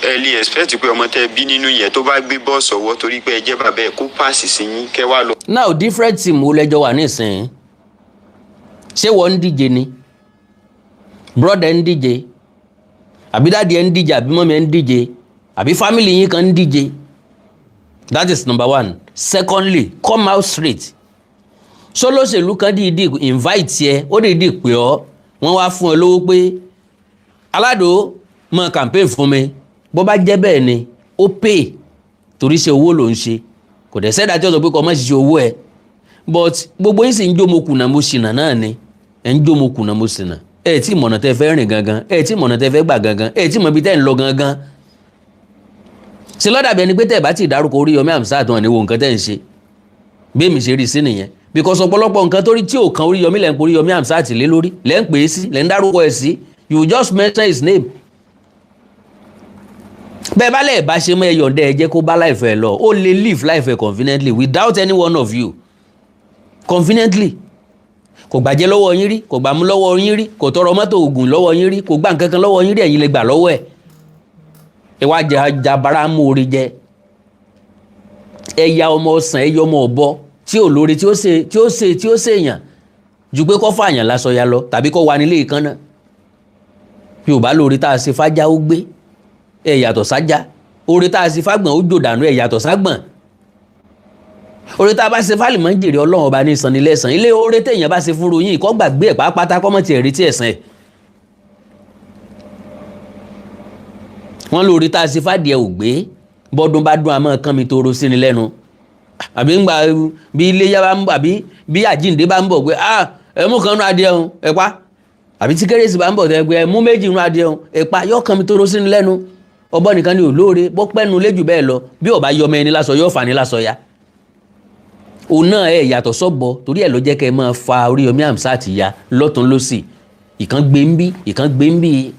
Ẹ lè expect pé ọmọ tẹ́ bí nínú yẹn tó bá gbé bọ́ọ̀sì ọwọ́ torí pé ẹ jẹ́ bàbá ẹ̀ kó pàṣì sí yín kẹ́ wá lọ. Now different team wo lẹ́jọ́ wà nísìnyí? Ṣé wọ́n ń díje ni? Brother ń díje? Àbí dáàdi ẹ̀ ń díje? Àbí mọ́mí ẹ̀ ń díje? Àbí family yín kan ń díje? That is number one. Secondly, come out straight. Sólóṣèlú kan dìídì invite ẹ, ó dìídì pè ọ́, wọ́n wá fún ẹ lówó pé Alado mọ campaign fún mi. Bó bá jẹ́ bẹ́ẹ̀ ni, ó pay torí ṣe owó ló ń ṣe. Kò dẹ̀ sẹ́dá tí ó sọ pé kó má ṣiṣẹ́ owó ẹ̀. But gbogbo yín sì ń jó mo kùnà mo ṣìnà náà ni. Ẹ ń jó mo kùnà mo ṣìnà. Ẹ tí mọ̀nà tẹ́ fẹ́ rìn gangan, ẹ tí mọ̀nà tẹ́ fẹ́ gbà gangan, ẹ tí mọ̀ ibi tẹ́ ń lọ gangan. Ṣé lọ́dà bí ẹni pé tẹ́ bá ti dárúkọ Oriyomi Hamzat wọn ni wo nǹkan tẹ́ ń ṣe. Bí èmi ṣe rí sí nìyẹn. Because ọ̀pọ̀lọpọ̀ nǹkan tó rí tí ò kan Oriyomi lẹ́ ń pe Oriyomi Hamzat lé lórí, lẹ́ ń pè é sí, lẹ́ ń dárúkọ ẹ̀ sí. You just mention his name. Bẹ́ẹ̀ bá lẹ̀ bá ṣe mọ́ ẹ yọ̀ǹda ẹ jẹ́ kó bá life ẹ lọ. Ó lè live life ẹ conveniently without any one of you. Conveniently. Kò gbàjẹ́ lọ́wọ́ yín rí, kò gbàmú lọ́wọ́ yín rí, kò tọrọ mọ́tò ògùn lọ́wọ́ yín rí, kò gbà nǹkan kan lọ́wọ́ yín rí, ẹ̀yin lè gbà lọ́wọ́ ẹ̀. Ẹ wá jabara mú orí jẹ. Ẹ̀yà ọmọ ọ̀sán, ẹ̀yà ọmọ ọ̀bọ tí ò lórí tí ó ṣèyàn ju pé kó fààyàn lásọ ya lọ tàbí kó wà nílé ìkànnà. Yorùbá lórí tá a ṣe fájá ó gbé ẹ yàtọ̀ sájá, orí tá a ṣe fágbọ̀n ó jò dànù ẹ yàtọ̀ ságbọ̀n, orí tá a bá ṣe fálìmọ́ ń jèrè Ọlọ́run ọba ní ìsanni lẹ́sàn, ilé orí téèyàn bá ṣe fúnru yín kó gbàgbé ẹ̀ pátá kọ́mọ̀ tiẹ̀ retí ẹ̀san ẹ̀. Wọ́n lórí tá a ṣe fádìẹ ò gbé bọ́dún bá dún àmọ́ kan mi toro sí ni lẹ́nu, àbí ń gba bí iléyá bá ń bọ̀ àbí bí àjíǹde bá ń bọ̀ pé ẹ mú kan nú adìẹ ọ̀hún ẹ pa, àbí tí kérésì bá ń bọ̀ tẹ́ pé ẹ mú méjì nú adìẹ ọ̀hún ẹ pa, yọ kan mi toro sí ni lẹ́nu. Ọbọ nìkan ni olóore bó pẹ́nu léjù bẹ́ẹ̀ lọ bí ọba yọmọ ẹni lásọ yóò fà ní lásọ ya. Òun náà ẹ yàtọ̀ sọ́bọ torí ẹ̀ ló jẹ́ kẹ́ ẹ máa fa Oriyomi Hamzat ya lọ́tún lọ́sì, ìkan gbé ń bí ìkan gbé ń bí.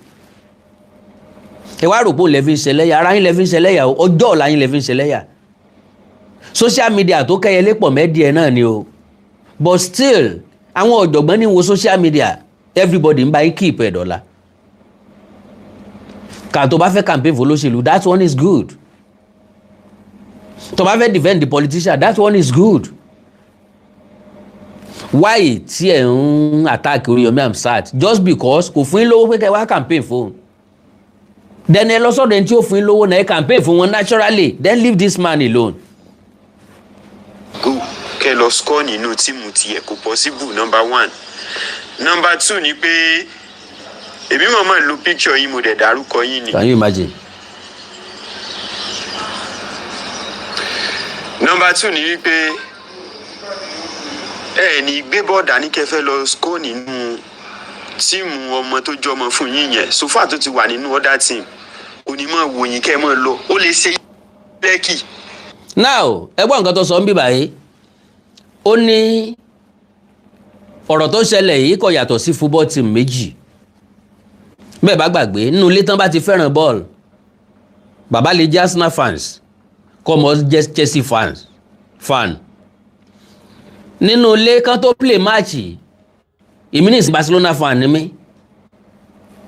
Ẹ wá rò pé òun lè fi ń ṣẹlẹ́yà, ara yín lè fi ń ṣẹlẹ́yà, ọjọ́ ọ̀la yín lè fi ń ṣẹlẹ́yà. Social media tó kẹ́yẹlé pọ̀ mẹ́díẹ̀ náà ni o, but still àwọn ọ̀jọ̀gbọ́n ní wo social media, everybody ń bá yín keep ẹ̀ dọ́là. Kà tó bá fẹ́ campaign fún olóṣèlú, that one is good. Tó bá fẹ́ defend the politician, that one is good. Why tí ẹ̀ ń attack Oriyomi Hamzat just because kò fún yín lówó pé kẹ́ wá campaign fún? Then ẹ lọ sọ́dọ̀ ẹni tí ó fún yín lówó náà ẹ campaign fún wọn naturally, then leave this man alone. Kẹ́ lọ score nínú tíìmù tiẹ̀ kò possible, number one. Number two ni pé èmi máa lo picture yín mo dẹ̀ dárúkọ yín ni. Can you imagine? Number two ni wípé ní gbé bọ́ọ̀dà ní kẹfẹ́ lọ score nínú tíìmù ọmọ tó jọmọ fún yín yẹn, so far tó ti wà nínú other team onímọ̀ wòyìn kẹ́ mọ̀ lọ ó lè ṣe lẹ́kì. Now ẹgbọ́n nǹkan tó sọ ń bí báyìí ó ní ọ̀rọ̀ tó ṣẹlẹ̀ yìí kò yàtọ̀ sí football team méjì. Bẹ́ẹ̀ bá gbàgbé nínú ilé tán bá ti fẹ́ràn bọ́ọ̀lù, bàbá lè jẹ́ Arsenal fans kọ́mọ jẹ́ Chelsea fan. Nínú ilé kan tó play match èmi ní Barcelona fan ni mí,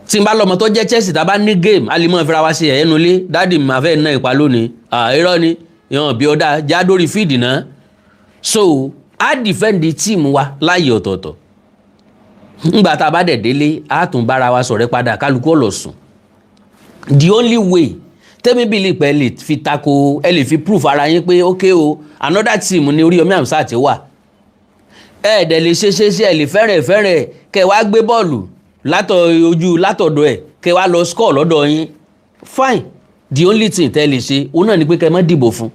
tí n bá lọ́mọ tó jẹ́ Chelsea tá bá ní game a lè mọ̀ fira wá sí ẹ̀ ẹnu ilé, dáàdì mi máa fẹ́ ná ìpa lónìí, irọ́ ni ìhàn bí ọ̀dà já dórí fíìdì náà. So a defend the team wa láyé ọ̀tọ̀ọ̀tọ̀. Ngbà tá a bá dẹ̀ délé a tún bára wa sọ̀rẹ́ padà kálukú ó lọ sùn. The only way tẹ́mi bí lè lè fi tako ẹ lè fi proof ara yín pé okay o another team ni Oriyomi Hamzat wà. Ẹ dẹ̀ lè ṣe ẹ lè fẹ́rẹ̀ kẹ́ wá gbé bọ́ọ̀lù látọ̀dọ̀ ẹ̀ kẹ́ wá lọ score lọ́dọ̀ yín. Fine. The only thing tẹ́ lè ṣe òun náà ni pé kẹ́ má dìbò fún.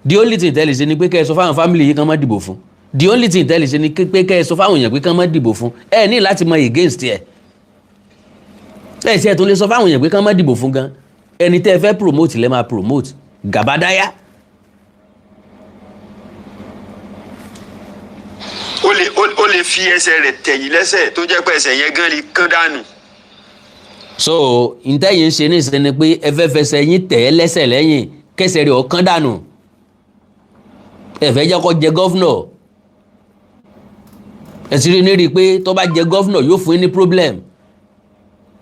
The only thing tẹ́ lè ṣe ni pé kẹ́ sọ fáwọn family yìí kán má dìbò fún. The only thing tẹ́ lè ṣe ni pé kẹ́ sọ fáwọn èèyàn pé kán má dìbò fún. Ẹ ní láti mọ against ẹ. Ẹ ṣe tó lè sọ fáwọn èèyàn pé kán má dìbò fún gan. Ẹni tẹ́ fẹ́ promote lẹ́ máa promote. Gàbádáyà. ó lè fi ẹsẹ̀ rẹ̀ tẹ̀yìn lẹ́sẹ̀ tó jẹ́ pé ẹsẹ̀ yẹn gan lè kán dànù. so ntẹ́yìn ń ṣe nísìnyí ni pé ẹ fẹ́ fẹsẹ̀ yín tẹ̀ ẹ́ lẹ́sẹ̀ lẹ́yìn kẹsẹ̀ rẹ̀ ó kán dànù ẹ fẹ́ jẹ́ kó jẹ gọ́fúnọ̀ ẹ sì rí ní rí i pé tó bá jẹ gọ́fúnọ̀ yóò fún yín ní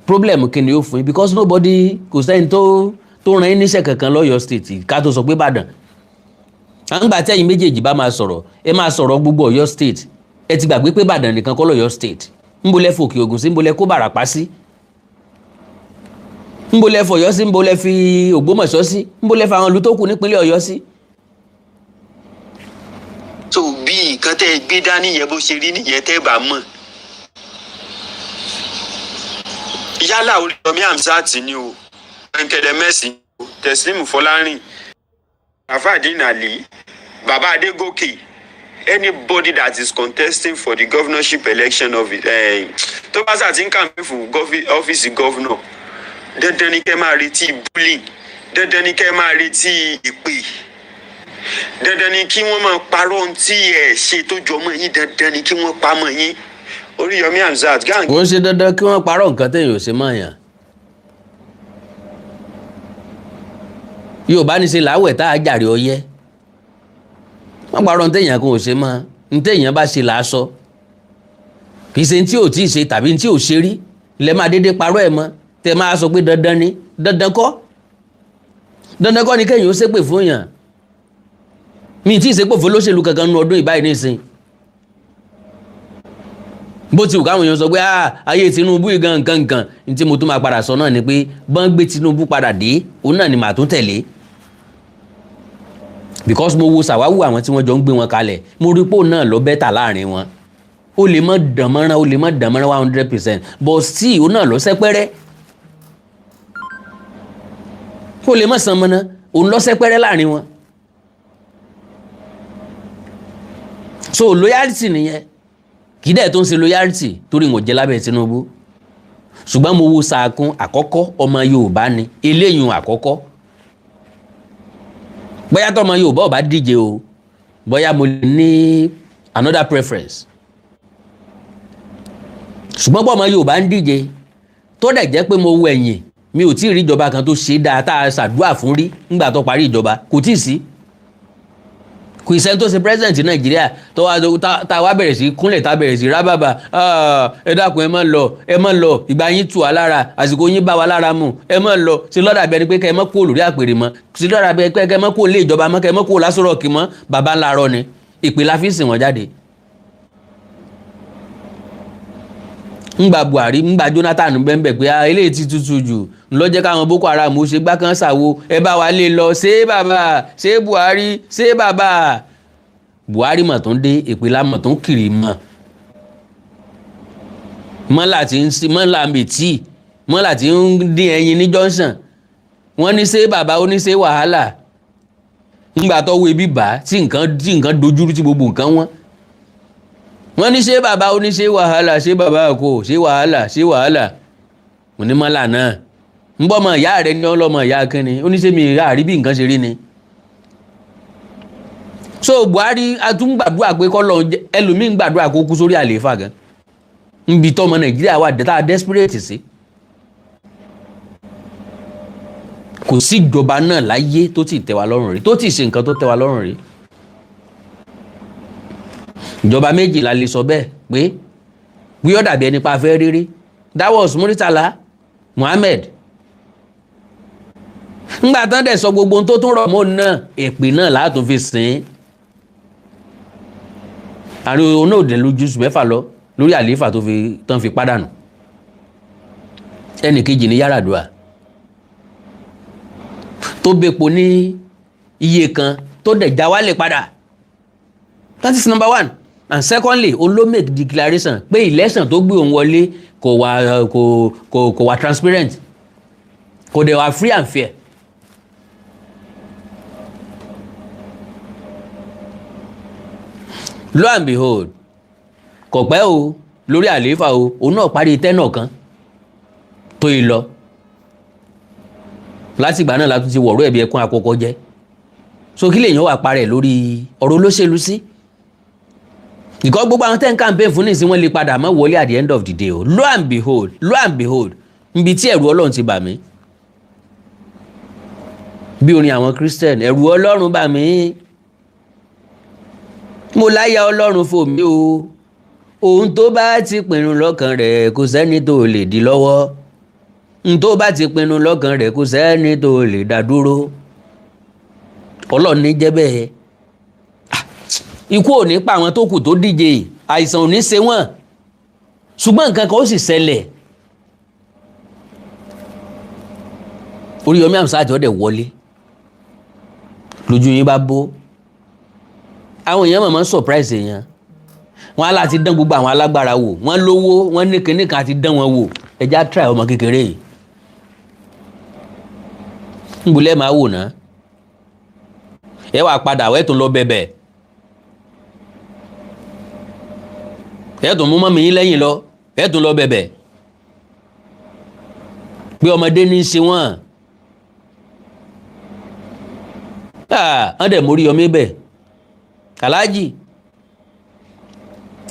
problem kí ni yóò fún yín because nobody kò sẹ́ni tó ràn yín níṣẹ́ kankan lọ́yọ̀ state ká tó sọ pé Ìbàdàn àǹgbà tí ẹ̀yin méjèèjì bá máa sọ̀rọ̀ ẹ máa sọ̀rọ̀ gbogbo Ọ̀yọ́ state ẹ ti gbàgbé pé Ìbàdàn nìkan kọ́ lọ́yọ̀ state ńbolẹ̀ fòkè Ògùn sí ńbolẹ̀ kó Bàràpá sí ńbolẹ̀ fọ̀yọ́ sí ńbolẹ̀ fi Ògbómọ̀ṣọ́ sí ńbolẹ̀ fa àwọn ìlú tó kù nípínlẹ̀ Ọ̀yọ́ sí. so bí nǹkan tẹ́ ẹ gbé dání yẹn bó ṣe rí nìyẹn tẹ́ ẹ bá mọ̀ yálà Oriyomi Hamzat ni o nkẹdẹ mẹsì Teslim Fọlárìn Sharafadeen Ali Baba Adegoke anybody that is contesting for the governorship election of it tó bá sà ti ń kàmpé fún ọ́fíìsì governor dandan ni kẹ́ máa retí bullying dandan ni kẹ́ máa retí ìpè dandan ni kí wọ́n máa parọ́ ohun tí ẹ ṣe tó jọmọ́ yín dandan ni kí wọ́n pa mọ́ yín Oriyomi Hamzat gang. wọ́n ṣe dandan kí wọ́n parọ́ nǹkan téèyàn ò ṣe mọ́ yàn. Yorùbá ní ṣe làwẹ̀ tá a jàre ọyẹ́ wọ́n parọ́ ní téèyàn kan ò ṣe mọ́ ní téèyàn bá ṣe làásọ kì í ṣe ní tí ò tí ì ṣe tàbí ní tí ò ṣe rí ilẹ̀ máa dédé parọ́ ẹ̀ mọ́ tẹ máa sọ pé dandan ni dandan kọ́ ni kéèyàn ó ṣépè fún yàn mi tí ì ṣépè fún olóṣèlú kankan nínú ọdún ìbáyìí nísìn bó ti wù káwọn èèyàn sọ pé ayé Tinubu gan nǹkan ní tí mo tún máa padà sọ náà ni pé bọ́n gbé Tinubu padà dé òun náà ni màá tún tẹ̀lé because mo wo sàwáwù àwọn tí wọ́n jọ ń gbé wọn kalẹ̀ mo rí pò náà lọ bẹ́tà láàrin wọn ó lè mọ́ dànmọ́rán 100% but still òun náà lọ sẹ́pẹ́rẹ́ ó lè mọ́ san mọ́ná òun lọ sẹ́pẹ́rẹ́ láàrin wọn so loyalty nìyẹn kì í dẹ̀ tó ń ṣe loyalty torí wọn jẹ́ lábẹ́ Tinubu ṣùgbọ́n mo wo sàkún àkọ́kọ́ ọmọ Yorùbá ni eléyìí àkọ́kọ́ bóyá tó ọmọ Yorùbá ò bá díje o bóyá mo lè ní another preference ṣùgbọ́n bọ́ ọmọ Yorùbá ń díje tó dẹ̀ jẹ́ pé mo wo ẹ̀yìn mi ò tí ì rí ìjọba kan tó ṣe dáa tá a ṣàdúrà fún rí nígbà tó parí ìjọba kò tí ì sí kò ì sẹ́ni tó ṣe president Nàìjíríà tó wá tá a wá bẹ̀rẹ̀ sí kúnlẹ̀ tá a bẹ̀rẹ̀ sí rábàbà ẹ dákun ẹ má lọ ìgbà yín tù wá lára àsìkò yín bá wa lára mu ẹ má lọ sí lọ́dà bẹ́ẹ̀ ni pé kẹ́ ẹ má kúrò lórí àpèrè mọ́ sí lọ́dà bẹ́ẹ̀ pé kẹ́ ẹ má kúrò lé ìjọba mọ́ kẹ́ ẹ má kúrò Aso Rock mọ́ bàbá ńlá rọ ni ìpè la fi sìn wọ́n jáde. ńgbà Buhari ńgbà Jonathan bẹ́ẹ̀ pé eléyìí ti tutù jù ńlọ́jẹ́ káwọn Boko Haram ó ṣe gbá kan ṣàwo ẹ bá wa lé lọ ṣé bàbá ṣé Buhari ṣé bàbá Buhari mọ̀ tó ń dé ìpìlà mọ̀ tó ń kiri mọ́là mẹ́tì mọ́là tí ń dín ẹyin ní Johnson wọ́n ní ṣé bàbá ó ní ṣé wàhálà ńgbà tó wo ebi bá tí nǹkan dojúrú tí gbogbo nǹkan wọ́n ní ṣé bàbá ó ní ṣé wàhálà ṣé bàbá kò ṣé wàhálà mo ní mọ́là náà ń bọ́ ọmọ ìyá rẹ ní ọlọ́mọ ìyá kínni ó ní ṣé mi rí bí nǹkan ṣe rí ni. So Buhari atúngbàdúrà pé kọ́ lọ ẹlòmíín gbàdúrà kó kú sórí àlééfà gan níbi tọ́mọ Nàìjíríà wà dẹ́ta desperate sí kò sí ìjọba náà láyé tó ti tẹ́ wa lọ́rùn rí tó ti ṣe nǹkan tó tẹ́ wa lọ́rùn rí ìjọba méjì la lè sọ bẹ́ẹ̀ pé bí ó dàbí ẹni pa fẹ́ rírí that was Muritala Muhammed ńgbà tán dẹ̀ sọ gbogbo ohun tó tún rọ̀ mọ́ náà èpè náà látún fi sìn àrí onáòdè lójú mẹ́fà lọ lórí àlééfà tó fi tán fi pádànù ẹnì kejì ní Yar'Adua tó bepo ní iye kan tó dẹ̀ já wálẹ̀ padà that is number one and secondly òun ló make declaration pé election tó gbé òun wọlé kò wà transparent kò dẹ̀ wà free and fair. Lo and behold kò pẹ́ o lórí àlééfà o òun náà parí tẹ́nà kan tó yìí lọ láti ìgbà náà látún ti wọ̀rọ̀ ẹ̀bí ẹkún àkọ́kọ́ jẹ́ so kí lèèyàn wà parẹ́ lórí ọ̀rọ̀ olóṣèlú sí ìkọ́ gbogbo àwọn tẹ́ ń campaign fún nísìnyí wọ́n lè padà mọ́ wọlé at the end of the day o. Lo and behold níbi tí ẹ̀rù Ọlọ́run ti bà mí bí orin àwọn Christian, ẹ̀rù Ọlọ́run bà mí, mo láyà Ọlọ́run fò mí o, ohun tó bá ti pinnu lọ́kàn rẹ̀ kò sẹ́ni tó lè dí lọ́wọ́, ohun tó bá ti pinnu lọ́kàn rẹ̀ kò sẹ́ni tó lè dá dúró. Ọlọ́run ní jẹ́ bẹ́ẹ̀. Ikú ò ní pa àwọn tó kù tó díje, àìsàn ò ní ṣe wọ́n, ṣùgbọ́n nǹkan kan ó sì ṣẹlẹ̀. Oriyomi Hamzat ọ̀dẹ̀ wọlé lójú yín bá bó, àwọn èèyàn mọ̀mọ́ surprise èèyàn, wọ́n á láti dán gbogbo àwọn alágbára wò, wọ́n lówó, wọ́n ní kinní kan àti dán wọn wò, ẹja try ọmọ kékeré yìí ń gbulẹ̀ máa wò ná, ẹ wà padà wẹ́ẹ̀ tó lọ bẹ̀bẹ̀, ẹ tún mú mọ́mí yín lẹ́yìn lọ, ẹ tún lọ bẹ̀bẹ̀ pé ọmọdé ní í ṣe wọ́n. Wọ́n dẹ̀ mórí Oriyomi bẹ̀, Alhaji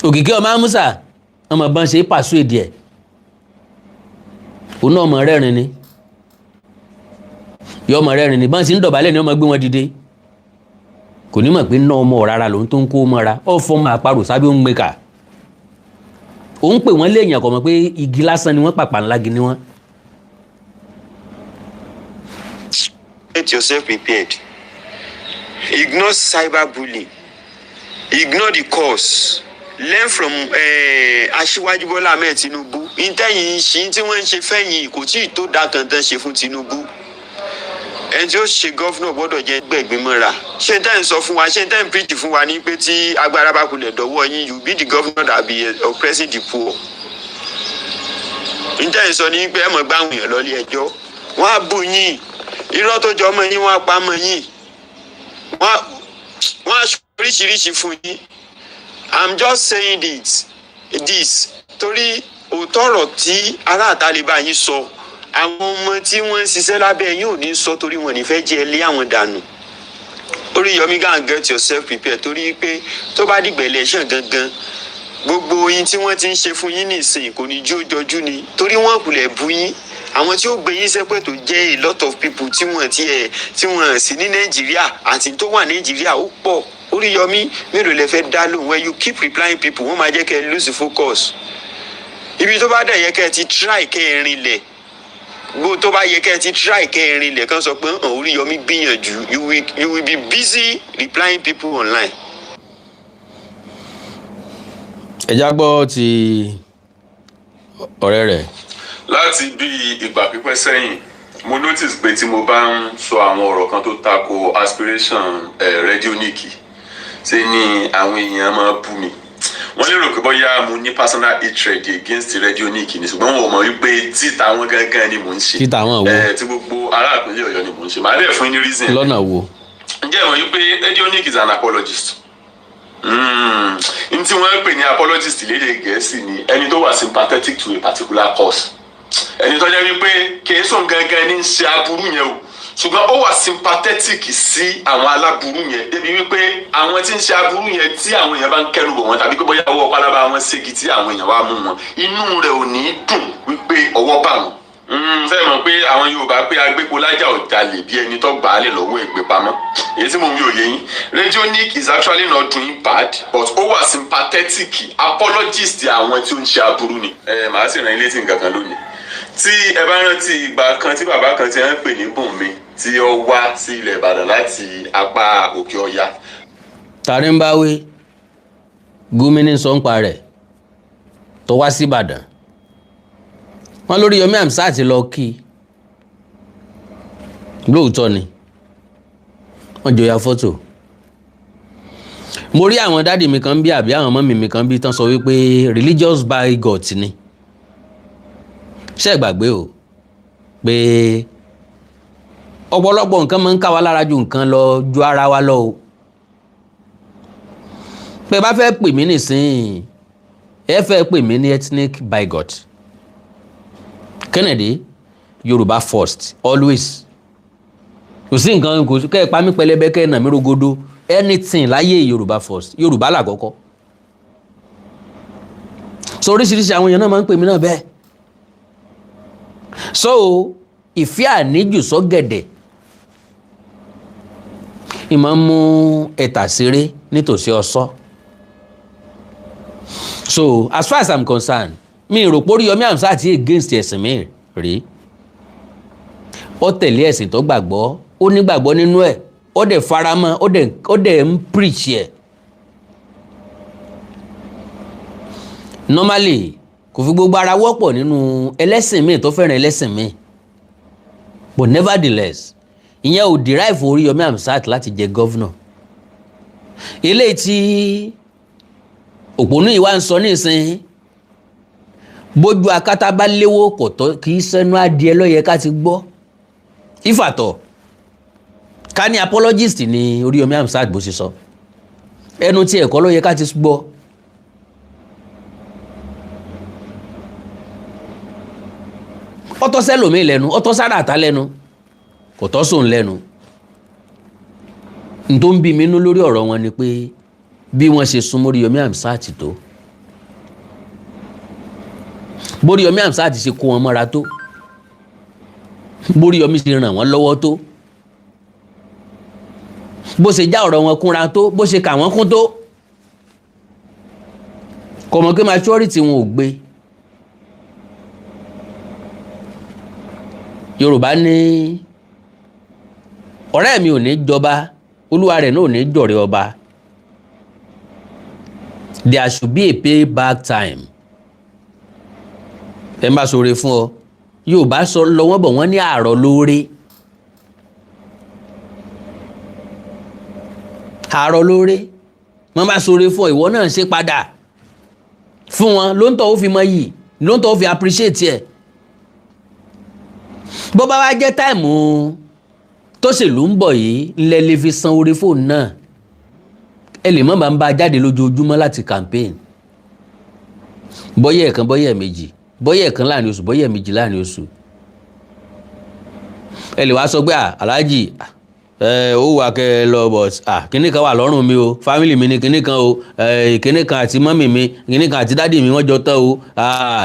òkìkí ọmọ amúsà ọmọ bọ́n ṣe pàṣọ èdè ẹ̀, òun náà ọmọ rẹ́rìn ni, yọ ọmọ rẹ́rìn ni, bọ́n ṣe ń dọ̀bálẹ̀ ni ọmọ gbé wọn dìde, kò ní mọ̀ pé ná ọmọ rárá lòun tó ń kó mọ́ra, ọ fọ́ máa parò sábẹ́ òun gbéka, òun pè wọ́n léèyàn kọ̀ mọ̀ pé igi lásán ni wọ́n, pàpà ńlá gi ni wọ́n. Get yourself prepared. Ignore cyberbullying. Ignore the cause. Learn from Aṣíwájú Bọ́lá Ahmed Tinubu. Intẹ́yìn ṣì tí wọ́n ń ṣe fẹ́yìn kò tí ì tó dá kankan ṣe fún Tinubu. Ẹni tí ó ṣe gọ́fúnà gbọ́dọ̀ jẹ́ gbẹ̀gbẹ́ mọ́ra. Ṣé n tẹ́ ń sọ fún wa, ṣé n tẹ́ ń preach fún wa ní pé tí agbára bá kulẹ̀ dọ̀wọ́ yín, you be the governor that be oppressing the poor. N tẹ́ ń sọ ní pé ẹ mọ̀ gbáhùn yẹn lọ ilé ẹjọ́. Wọ́n á bù yín. Irọ́ tó jọ ọmọ yín wọ́n á pa mọ́ yín. Wọ́n á oríṣiríṣi fún yín. I'm just saying this torí òótọ́ ọ̀rọ̀ tí aráàta lè bá yín sọ, àwọn ọmọ tí wọ́n ń ṣiṣẹ́ lábẹ́ yín ò ní sọ torí wọn ní fẹ́ jẹ́ lé àwọn dànù. Oriyomi, go and get yourself prepared torí pé tó bá dìgbà election gangan gbogbo yín tí wọ́n ti ń ṣe fún yín nìsín kò ní jó jọjú ni torí wọ́n kulẹ̀ bú yín. Àwọn tí ó gbé yín sẹ́pẹ̀ tó jẹ́ a lot of people tí wọ́n sí ní Nàìjíríà àti tó wà Nàìjíríà ó pọ̀. Oriyomi, mélòó lẹ fẹ́ dá lóhùn? When you keep replying people wọ́n máa jẹ́ kẹ́ ẹ lose focus. Ibi tó bá dẹ̀ yẹ kẹ́ ẹ ti try kẹ́ ẹ rinlẹ̀, gbogbo tó bá yẹ kẹ́ ẹ ti try kẹ́ ẹ rinlẹ̀ kan sọ pé Oriyomi gbìyànjú, you will be busy replying people online. Ẹ já gbọ́ ti ọ̀rẹ́ rẹ̀. Láti bí ìgbà pípẹ́ sẹ́yìn mo notice pé tí mo bá ń sọ àwọn ọ̀rọ̀ kan tó tako aspiration Radionic ṣe ni àwọn èèyàn máa bú mi. Wọ́n lérò pé bóyá mo ní personal hatred against Radionic ni, ṣùgbọ́n wọn ò mọ̀ wípé títa wọn gangan ni mò ń ṣe. Títa wọn wo? Tí gbogbo ará ìpínlẹ̀ Ọ̀yọ́ ni mò ń ṣe. Màá dẹ̀ fún yín ní reason. Lọ́nà wo? Ǹjẹ́ ìmọ̀ wípé Radionic is an apologist? N tí wọ́n ń pè ní apologist lédè Gẹ̀ẹ́sì ni ẹni tó wà sympathetic to a particular cause. Ẹni tó jẹ́ wípé kìí sùn gangan ní ṣe aburú yẹn o, ṣùgbọ́n ó wà sympathetic sí àwọn aláburú yẹn débi wípé àwọn tí ń ṣe aburú yẹn tí àwọn èèyàn bá ń kẹ́rù bọ̀ wọ́n tàbí pé bóyá ọwọ́ pálábá wọn ségi tí àwọn èèyàn wá mú wọn, inú rẹ̀ ò ní dùn wípé ọwọ́ bá wọn. Fẹ́ mọ̀ pé àwọn Yorùbá pé agbépo lájà ò jalè bí ẹni tó gbà á lè lọ́wọ́ ìgbé pamọ́. Èyí tí mo wí òye yín, Radionic is actually not doing bad but ó wà sympathetic apologist àwọn tí ó ń ṣe aburú ni. Màá sì rán ilé tí nǹkan kan lónìí. Tí ẹ bá rántí ìgbà kan tí bàbá kan ti ń pè ní Bùnmi tí ó wá sí ilẹ̀ Ìbàdàn láti apá Òkè Ọya. Tàrí ń bá wí gómìnà sọ́npa rẹ̀ tó wá sí Ìbàdàn, wọ́n lórí Oriyomi Hamzat lọ kí lóòótọ́ ni wọ́n jọ ya fọ́tò. Mo rí àwọn dádì mi kan bí àbí àwọn mọ́mì mi kan bí tán sọ wípé religious bigot ni. Ṣé gbàgbé o pé ọ̀pọ̀lọpọ̀ nǹkan máa ń ká wa lára ju nǹkan lọ ju ara wa lọ o. Pé bá fẹ́ pè mí nísìnyí ẹ fẹ́ pè mí ní ethnic bigot. Kennedy, Yorùbá first always. Kò sí nǹkan kẹ́ ẹ pa mí pẹlẹbẹ kẹ́ ẹ nà mí rogodo anything láyé Yorùbá first, Yorùbá làkọ́kọ́. so oríṣiríṣi àwọn èèyàn náà máa ń pè mí náà bẹ́ẹ̀. So ìfẹ́ àníjù sọ́gẹ̀dẹ̀ ìmọ̀ ń mú ẹ̀tà ṣeré nítòsí ọ̀sọ́. So as far as I'm concerned, mi rò pé Oriyomi Hamzat against ẹ̀sìn mi rí. Ó tẹ̀lé ẹ̀sìn tó gbàgbọ́, ó nígbàgbọ́ nínú ẹ̀, ó dẹ̀ faramọ́, ó dẹ̀ ń preach ẹ̀. Normally kò fi gbogbo ara wọ́pọ̀ nínú ẹlẹ́sìn mi tó fẹ́ràn ẹlẹ́sìn mi, but nevertheless ìyẹn ò derive Oriyomi Hamzat láti jẹ governor. Eléyìí tí òpònú yìí wá ń sọ nísìnyí, bójú akátá bá léwó kò tọ́ kì í sẹ́nu adìẹ lọ́yẹ ká ti gbọ́. Ìfàtọ̀ ká ní apologist ni Oriyomi Hamzat bó ṣe sọ, ẹnu tí ẹ̀kọ́ lọ́yẹ ká ti gbọ́. Ọtọ́ sẹ́lòmí lẹ́nu, ọtọ́ sára àtà lẹ́nu, kò tọ́ sóun lẹ́nu. N tó ń bí mi nú lórí ọ̀rọ̀ wọn ni pé bí wọ́n ṣe sún Oriyomi Hamzat tó, Oriyomi Hamzat ṣe kó wọn mọ́ra tó, Oriyomi ṣe ràn wọ́n lọ́wọ́ tó, bó ṣe já ọ̀rọ̀ wọn kúnra tó, bó ṣe kà wọ́n kún tó, kò mọ̀ pé maturity wọn ò gbé. Yorùbá ní ọ̀rẹ́ mi ò ní jọba, olúwa rẹ̀ náà ò ní jọ̀rẹ́ ọba. There should be a payback time. Ẹ má sọ̀rọ̀ fún ọ, Yorùbá sọ lọ́wọ́ bọ̀ wọ́n ní àárọ̀ lóore. Àárọ̀ lóore, wọ́n bá sọ̀rọ̀ fún ọ, ìwọ náà ṣe padà fún wọn, ló ń tọ́ ó fi mọ yìí, ló ń tọ́ ó fi appreciate ẹ̀. Bó bá wá jẹ́ táìmù tóṣèlú ń bọ̀ yìí ńlẹ̀ lè fi san orí fóònù náà, ẹ lè mọ́ bá ń bá jáde lójoojúmọ́ láti campaign, bọ́yẹ̀ ẹ̀kan bọ́yẹ̀ méjì, bọ́yẹ̀ ẹ̀kan láàrin oṣù, bọ́yẹ̀ méjì láàrin oṣù. Ẹ lè wá sọ pé Alhaji ó wà kẹ́ lọ but kíní kan wà lọ́rùn mi o, family mi ni kíní kan o, kíní kan àti mọ́mì mi, kíní kan àti dádì mi wọ́n jọ tán o,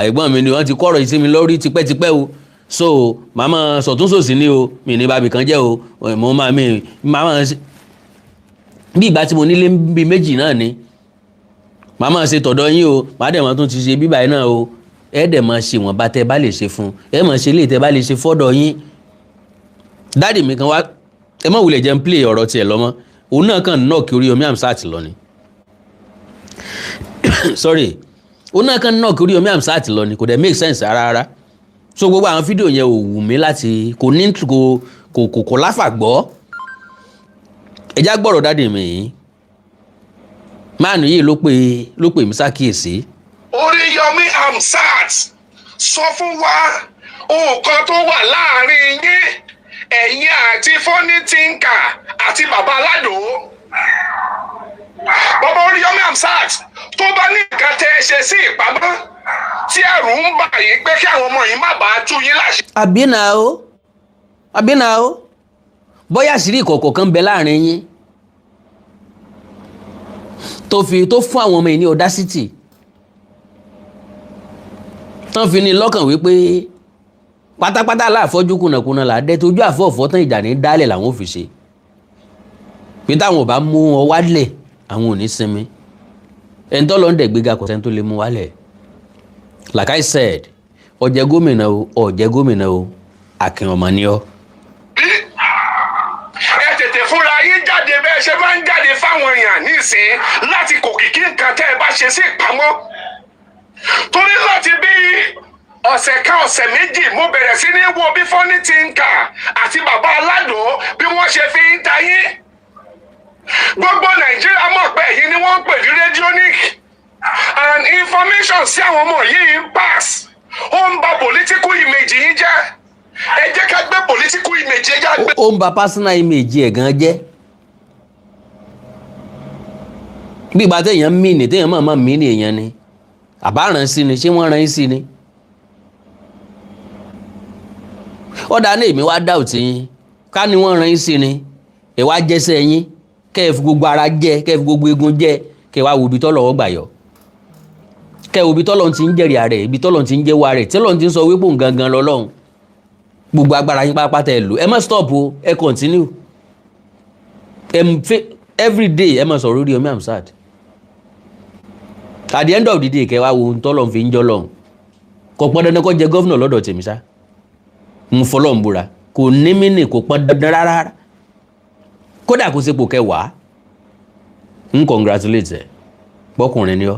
ẹ̀gbọ́n mi ni wọ́n ti kọ́rọ̀ ìsinmi lórí tipẹ́tipẹ́ o, so màmá sọ̀túnṣòsì ni o, mi ní bábì kan jẹ́ o, mo máa mi màmá bí ìgbà tí mo nílé bíi méjì náà ni, màmá ṣe tọ̀dọ̀ yín o, màá dẹ̀ mọ́ tún ti ṣe bíbáyìí náà o, ẹ dẹ̀ mọ́ ṣe wọ́n bá tẹ́ bá lè ṣe fún, ẹ mọ́ ṣe lè tẹ́ bá lè ṣe fọ́dọ̀ yín. Dáàdì mi kan wá, ẹ mọ̀ wulẹ̀ jẹ́ ń play ọ̀rọ̀ tiẹ̀ lọ́mọ́, òun náà kàn knock Oriyomi Hamzat lọ ni. Sorry, òun náà kàn knock Oriyomi Hamzat lọ ni, kò dẹ̀ make sense rárá. So gbogbo àwọn fídíò yẹn ò wù mí láti, kò ní kò láfàgbọ́. Ẹjá gbọ́rọ̀ dáàdì mi yìí, máàlù yìí ló pè mí sákìyèsí. Oriyomi Hamzat sọ fún wa nǹkan tó wà láàrin yín ẹ̀yin àti Funny Thinker àti bàbá Alado. Bàbá Oriyomi Hamzat tó bá ní nǹkan tẹ́ ẹ ṣe sí ìpamọ́ tí ẹ̀rù ń bà yín pé kí àwọn ọmọ yìí má bàa tú yín láṣẹ. àbínà o bóyá àṣírí ìkọ̀kọ̀ kan bẹ láàrin yín tó fún àwọn ọmọ yìí ní audacity tán fi ní lọ́kàn wípé pátápátá láàfọ́jú kùnàkùnà làdẹ́ tójú àfọ́ọ̀fọ́ tán ìjà ní dálẹ̀ làwọn ò fi ṣe pé táwọn ò bá mú ọ wálẹ̀ àwọn ò ní sinmi ẹni tó lọ ń dẹ̀gbéga kò sẹ́ni tó lè mú wálẹ̀. Like I said, ọ̀jẹ̀ gómìnà o ọ̀jẹ̀ gómìnà o Akin ọmọ ni ọ. Ẹ tètè fúnra yín jáde bẹ́ẹ̀ ṣe máa ń jáde fáwọn èèyàn nísìn láti kòkìkí nǹkan tẹ́ ẹ bá ṣe sí ìpamọ́. Torí láti bí ọ̀sẹ̀ kan ọ̀sẹ̀ méjì mo bẹ̀rẹ̀ sí ní wo bí Funny Thinker àti bàbá Alado bí wọ́n ṣe fi ń ta yín. Gbogbo Nàìjíríà mọ̀ pé èyí ni wọ́n ń pè ní radionic and information sí àwọn ọmọ yìí ń pass ó ń ba political image yín jẹ́ ẹ jẹ́ ká gbé political image yẹn jáde. ó ń ba personal image ẹ̀ gan jẹ́ bí ìgbà téèyàn mí ni téèyàn máa mí ni èèyàn ni àbáràn sí ni ṣé wọ́n rán yín sí ni. ọ̀dà ní èmi wá dá òtí yín ká ní wọ́n rán yín sí ni ẹ̀ wá jẹ́sẹ̀ yín kẹ́ ẹ fi gbogbo ara jẹ́ kẹ́ ẹ fi gbogbo egun jẹ́ kẹ́ ẹ wá wo ibi tó lọ́wọ́ gbà yọ. kẹ́ ibi tọ́lọ́run ti ń jẹ́rìí ààrẹ ibi tọ́lọ́run ti ń jẹ́wọ́ ààrẹ tọ́lọ́run ti ń sọ wípé òun gangan lọ́lọ́run gbogbo agbára yín pápátá ẹ lò ẹ má stop o ẹ continue every day ẹ má sọ̀rọ̀ Oriyomi Hamzat at the end of the day kẹ́ wá wo ohun tọ́lọ́run fi ń jọ́ lọ́run kò pọn dandan kó jẹ gọ́vnà lọ́dọ̀ tèmi sá ń fọlọ́run búra kò ní mínì kò pọn dandan rárá kódà kò sepò kẹwàá ń congratulate ẹ pọkùnrin ni ọ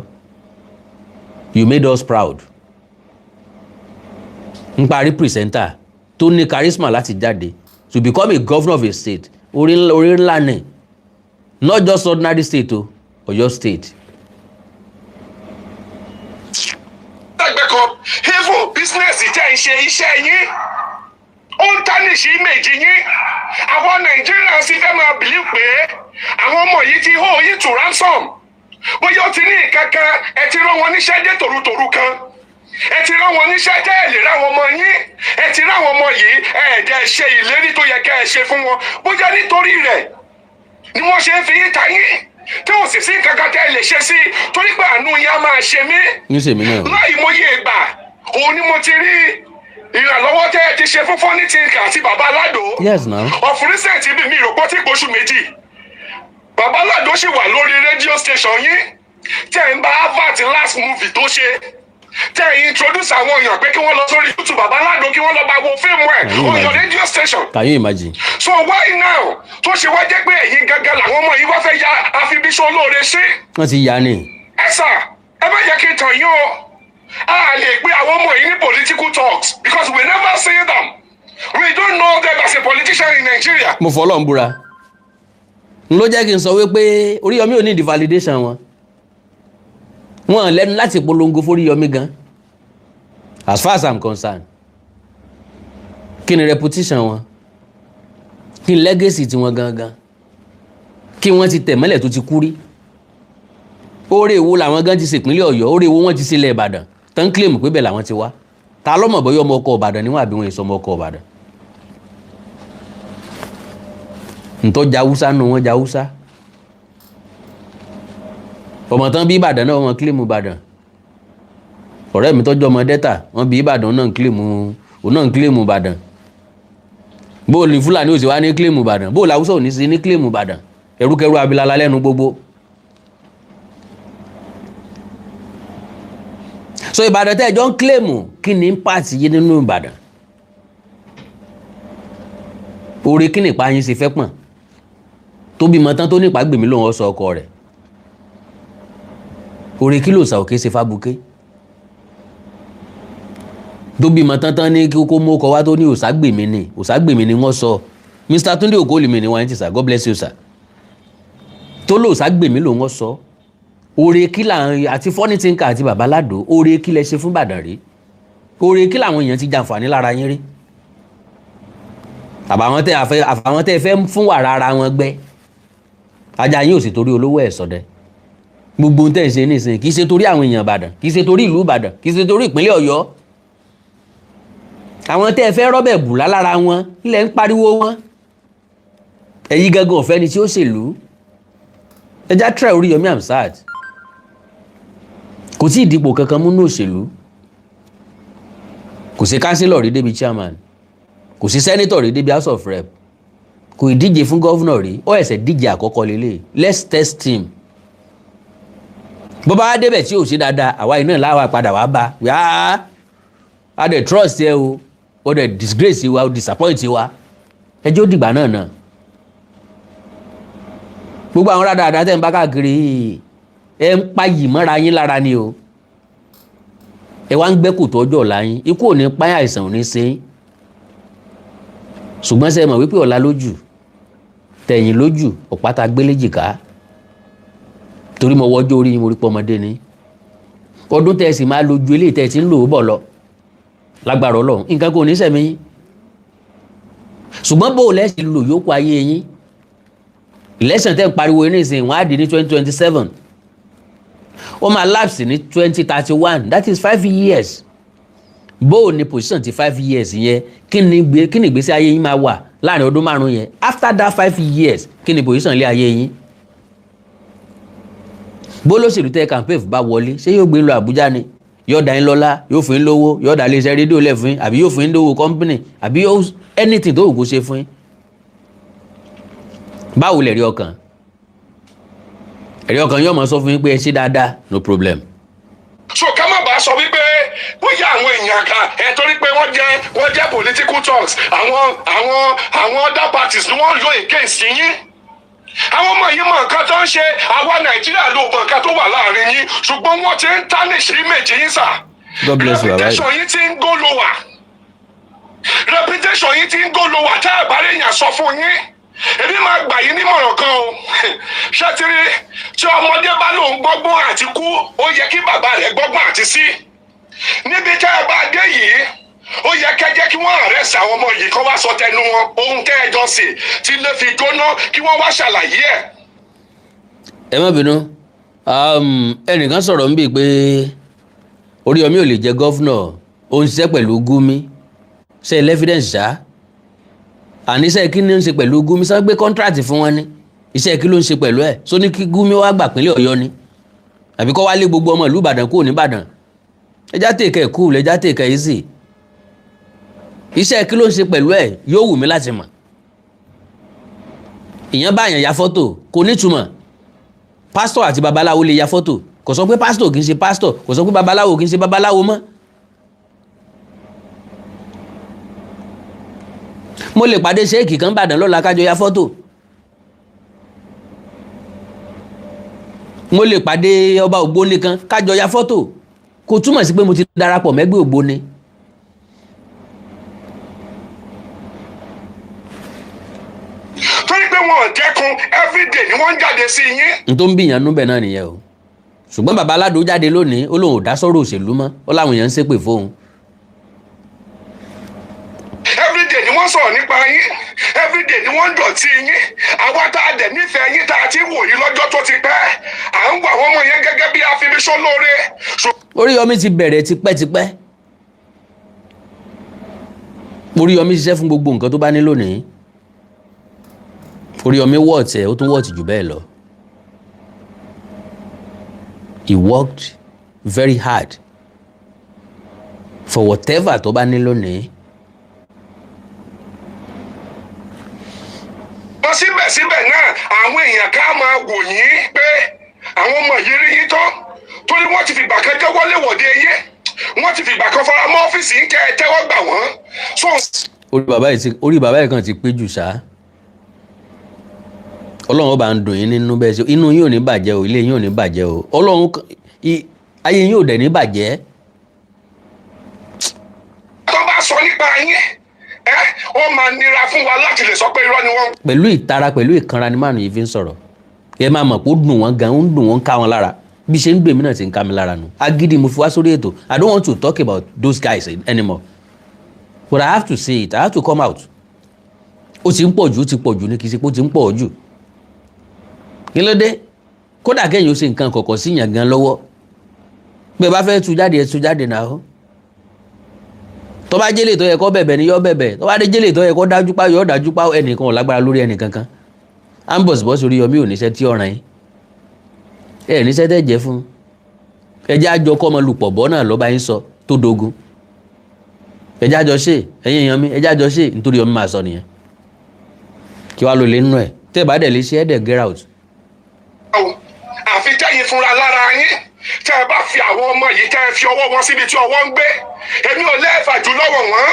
you made us proud ń parí pìrìsẹ́ńtà tó ní charisma láti jáde to become a governor of a state orí ńlá ni not just ordinary state o Ọ̀yọ́ state. ẹgbẹ́ kan even business tẹ́ ń ṣe iṣẹ́ yín ó ń tánìṣí méjì yín àwọn Nàìjíríà sì fẹ́ máa believe pé àwọn ọmọ yìí ti hó yìí to ransom bóyá ó ti ní nǹkan kan ẹ ti rán wọn níṣẹ́ dé tòrutòru kan ẹ ti rán wọn níṣẹ́ tẹ́ ẹ lè ráwọn ọmọ yín ẹ ti ráwọn ọmọ yìí ẹ̀ẹ́dẹ̀ ṣe ìlérí tó yẹ kẹ́ ẹ ṣe fún wọn bóyá nítorí rẹ̀ ni wọ́n ṣe ń fi yín ta yín tí ò sì sí nǹkan kan tẹ́ ẹ lè ṣe sí torí pé àánú yín á máa ṣe mí láì mọyé ìgbà òun ni mo ti rí ìrànlọ́wọ́ tẹ́ ẹ ti ṣe fún fọ́nìtìǹkà àti bàbá Alado ọ̀fùrísẹ̀tì bí mi ìrọ̀pọ̀ tí gbóṣù méjì bàbá Alado sì wà lórí rédíò station yín tẹ́ ń bá Hamzat last movie tó ṣe tẹ́ ẹ introduce àwọn èèyàn pé kí wọ́n lọ sórí YouTube bàbá Alado kí wọ́n lọ bá wo fíìmù ẹ̀ on your radio station. Can you imagine? So why now tó ṣe wá jẹ́ pé ẹ̀yin gangan làwọn ọmọ yìí wá fẹ́ ya àfibíṣọ́ olóore sí. wọ́n ti yá ni. ẹ sà ẹ má yẹ kí n tàn yín o a lè pe àwọn ọmọ yìí ní political talks because we never see them we don't know them as a politician in Nigeria. mo fọlọ́ ń búra n ló jẹ́ kí n sọ wípé Oriyomi ò ní di validation wọn lẹ́nu láti polongo f'Oriyomi gan as far as I'm concerned kí ni reputation wọn kí ni legacy tiwọn gangan kí wọ́n ti tẹ̀ mọ́lẹ̀ tó ti kú rí oore wo làwọn gan ti ṣèpínlẹ̀ Ọ̀yọ́ oore wo wọ́n ti ṣe ilẹ̀ Ìbàdàn tán claim pé bẹ́ẹ̀ làwọn ti wá ta ló mọ̀ bóyá ọmọ ọkọ̀ Ìbàdàn níwọ̀n àbí wọn èso ọmọ ọkọ̀ Ìbàdàn ntọ́ jawúsá nù wọn jawúsá ọmọ tán bí Ìbàdàn náà wọn kílèmù Ìbàdàn ọ̀rẹ́ mi tọ́jú ọmọ dẹ́ta wọn bí Ìbàdàn náà kílèmù Ìbàdàn bóòlù ní Fúlàní ò sì wá ní kílèmù Ìbàdàn bóòlù Haúsá ò ní sí ní kílèmù Ìbàdàn ẹrúkẹrú abilala lẹ́nu gbogbo. so Ìbàdàn tẹ́ ẹjọ́ ń kílèmù kí ni impact yé nínú Ìbàdàn oore kí nípa yín ṣe fẹ́ pọ̀n tó bímọ tán tó nípa gbèmí lòun ọ̀sọ̀ ọkọ rẹ̀ oore kí ló sà òkè ṣe fábùké tó bímọ tán ní kó mú ọkọ wá tó ní òṣàgbèmí ni wọ́n sọ Mr. Tunde Okolimi ni wọ́n ti sà God bless you sir tó lò òṣàgbèmí lòun wọ́n sọ oore kí làwọn àti fọ́nìtìǹkà àti bàbá Alado oore kí lẹ ṣe fún Ìbàdàn rí oore kí làwọn èèyàn ti jàǹfààní lára yín rí àbàwọn tẹ́ fẹ́ fún wàrà ara wọn gbẹ́ ajá yín ò sì torí olówó ẹ̀ sọdẹ gbogbo tẹ́ ń ṣe nísìnyí kì í ṣe torí àwọn èèyàn Ìbàdàn kì í ṣe torí ìlú Ìbàdàn kì í ṣe torí ìpínlẹ̀ Ọ̀yọ́ àwọn tẹ́ fẹ́ rọ́bẹ̀ bù lára wọn ilẹ̀ ń pariwo wọn ẹ̀yin gangan ọ̀fẹ́ ni tí ó ṣèlú ẹjá try Oriyomi Hamzat kò tí ì dìpò kankan mú ní òṣèlú kò sí kánsílọ̀ rí débi chairman kò sí sẹ́nítọ̀ rí débi house of rep kò ì díje fún gọ́vnọ̀ rí ó ẹ̀sẹ̀ díje àkọ́kọ́ lélẹ̀ let's test him bó bá débẹ̀ tí ò sí dáadáa àwa iná láwa padà wá bá wíá a dẹ̀ trust ẹ o ó dẹ̀ disgrace wa ó disappoint wa ẹjọ́ dìgbà náà gbogbo àwọn rádaràdà tẹ̀ ń bá káàkiri ẹ ń payì mọ́ra yín lára ni o ẹ wá ń gbẹ́ kòtò ọjọ́ ọ̀la yín ikú ò ní páyà àìsàn ò ní ṣe é ṣùgbọ́n ṣe mọ̀ wípé ọ̀la lójú tẹ̀yìn lójú ọ̀pátá gbéléjìká torí mo wọ́jọ́ orí mo rí pọ́ ọmọdé ni ọdún tẹ́ ẹ sì máa lójú eléyìí tẹ́ ẹ ti ń lò ó bọ̀ lọ lágbára Ọlọ́run nǹkan kò ní sẹ̀mí yín ṣùgbọ́n bó o lẹ́sìn lò yókù ayé yín election tẹ́ ń pariwo ní ìsìn wọ́n á di ní 2027 ó máa lapse ní 2031 that is 5 years bó o ní position ti 5 years yẹn kí ni ìgbésí ayé yín máa wà láàrin ọdún 5 yẹn after that 5 years kí ni position ilé ayé yín bólóṣèlú tẹ campaign bá wọlé ṣé yóò gbé lọ Àbújá ni yóò dá yín lọ́lá yóò fún yín lówó yóò dá iléeṣẹ́ rédíò lẹ̀ fún yín àbí yóò fún yín lówó company àbí yóò anything tó wù kó ṣe fún yín. báwo lè rí ọkàn ẹ̀rí ọkàn yóò máa sọ fún yín pé ẹ ṣe dáadáa no problem. so ká má bàa sọ wípé bóyá àwọn èèyàn kan torí pé wọ́n jẹ́ political talks àwọn other parties ni wọ́n lo against yín. àwọn ọmọ yìí mọ nǹkan tó ń ṣe àwa Nàìjíríà ló mọ nǹkan tó wà láàrin yín ṣùgbọ́n wọ́n ti ń tarnish image yín sà. God bless you, reputation yín ti ń go lower. reputation yín ti ń go lower tá a bá lè yàn sọ fún yín. èmi máa gbà yín nímọ̀ràn kan o ṣẹ́tìrì tí ọmọdé bá lòun gbọ́gbọ́n àti kú ó yẹ kí bàbá rẹ̀ gbọ́gbọ́n àti sí. níbi tẹ́ ẹ bá dé yìí ó yẹ kẹ́jẹ́ kí wọ́n arrest àwọn ọmọ yìí kó wá sọ tẹnu wọn ohun tẹ́ ẹ jọ sí tí lè fi jóná kí wọ́n wá ṣàlàyé ẹ̀. ẹ má bínú ẹnìkan sọ̀rọ̀ níbi pé Oríyọmí ò lè jẹ gọ́fúnà ó ń ṣiṣẹ́ pẹ̀lú Gumi ṣe evidence ṣá àní iṣẹ́ kí ni ó ń ṣe pẹ̀lú Gumi sọ gbé contract fún wọn ní iṣẹ́ kí ló ń ṣe pẹ̀lú ẹ̀ sọ ní kí Gumi wá gbà pínlẹ̀ Ọ̀yọ́ ni àbí kọ́ wá lé gbogbo ọmọ ìlú Ìbàdàn kúrò ní Ìbàdàn ẹjá tèkẹ́ cool ẹjá tèkẹ́ easy iṣẹ́ kí ló ń ṣe pẹ̀lú ẹ̀ yóò wù mí láti mọ̀ ìyẹn bá yàn ya fọ́tò kò nítumọ̀ pásítọ̀ àti babaláwo lè ya fọ́tò kò sọ pé pásítọ̀ kì í ṣe pásítọ̀ kò sọ pé babaláwo kì í ṣe babaláwo mọ́ mo lè pàdé ṣéèkì kan bàdàn lọ́la kájọ ya fọ́tò mo lè pàdé ọba ògbóni kan kájọ ya fọ́tò kò túmọ̀ sí pé mo ti darapọ̀ mẹ́gbẹ́ ògbóni. torí pé wọn ò dẹ́kun everyday ni wọ́n ń jáde sí yín. n tó ń bìyàn núbẹ̀ náà nìyẹn o ṣùgbọ́n bàbá Aládò jáde lónìí ó lóun ò dá sọ́rọ̀ òṣèlú mọ́ ó láwọn èèyàn ń ṣépè fóun. everyday ni wọ́n sọ̀rọ̀ nípa yín everyday ni wọ́n ń dọ̀tí yín àwa tá a dẹ̀ nífẹ̀ẹ́ yín tá a ti wò yín lọ́jọ́ tó ti pẹ́ à ń wà wọ́n mọ̀ yẹn gẹ́gẹ́ bí àfimiṣọ́ lóore. Oríyọmí ti bẹ̀rẹ̀ tipẹ́tipẹ́ Oríyọmí ṣiṣẹ́ fún gbogbo nǹkan tó bá ní lónìí Oríyọmí wọ́ọ̀tì ẹ̀ ó tún wọ́ọ̀tì jù bẹ́ẹ̀ lọ. He worked very hard for whatever tó bá ní lónìí. síbẹ̀síbẹ̀ náà àwọn èèyàn ká máa wò yín pé àwọn ọmọ yìí rí yín tán torí wọ́n ti fìgbà kan jẹ́ wọlé wọ̀de yín wọ́n ti fìgbà kan fara mọ́ ọ́fíìsì yín kẹ́ ẹ tẹ́wọ́ gbà wọ́n. orí bàbá yìí kan ti pé jù sá Ọlọ́run bá ń dùn yín nínú bẹ́ẹ̀ sí inú yín ò ní bàjẹ́ o ilé yín ò ní bàjẹ́ o Ọlọ́run ayé yín ò dẹ̀ ní bàjẹ́. tó bá sọ nípa yín ó máa nira fún wa láti lè sọ pé irọ́ ni wọ́n. pẹ̀lú ìtara pẹ̀lú ìkanra ni márùn yìí fi ń sọ̀rọ̀ ẹ máa mọ̀ pé ó dùn wọ́n gan ó ń dùn wọ́n ká wọn lára bí ṣe ń dùn èmi náà ti ń ká mi lára nù agídí mo fi wá sórí ètò I don't want to talk about those guys anymore but I have to say it I have to come out ó ti ń pọ̀ jù ó ti pọ̀ jù ní kì í ṣe pé ó ti ń pọ̀ jù kí ló dé kódà kẹ́yìn ó ṣe nǹkan kọ̀ọ̀kan sí yàn gan lọ́wọ́ pé bá fẹ́ tú jáde ẹ tú jáde náà tó bá jẹ́lẹ̀ tó yẹ kó bẹ̀bẹ̀ ni yó bẹ̀bẹ̀ tó bá dé jẹ́lẹ̀ tó yẹ kó dájú pa yó dájú pa ẹnìkan ò lágbára lórí ẹnìkankan ambos Oríyọmí ò níṣẹ́ tí ọ̀ràn yín níṣẹ́ tẹ́ jẹ́ fún ẹjẹ́ àjọ kọ́ ọmọ lùpọ̀ bọ́ náà lọ́ba yín sọ tó dogun ẹjẹ́ àjọ ṣe ẹ̀yin èèyàn mi ẹjẹ́ àjọ ṣe nítorí ọmọ máa sọ nìyẹn kí wàá lò lé nínú ẹ̀ tẹ́ ẹ bá dẹ̀ lè ṣe ẹ̀ dẹ̀ get out. àfi tẹ́yìn fúnra lára yín tẹ́ ẹ bá fi àwọn ọmọ yìí tẹ́ ẹ fi ọwọ́ wọn síbi tí ọwọ́ ń gbé èmi ò lẹ́ẹ̀fà jù lọ́wọ́ wọn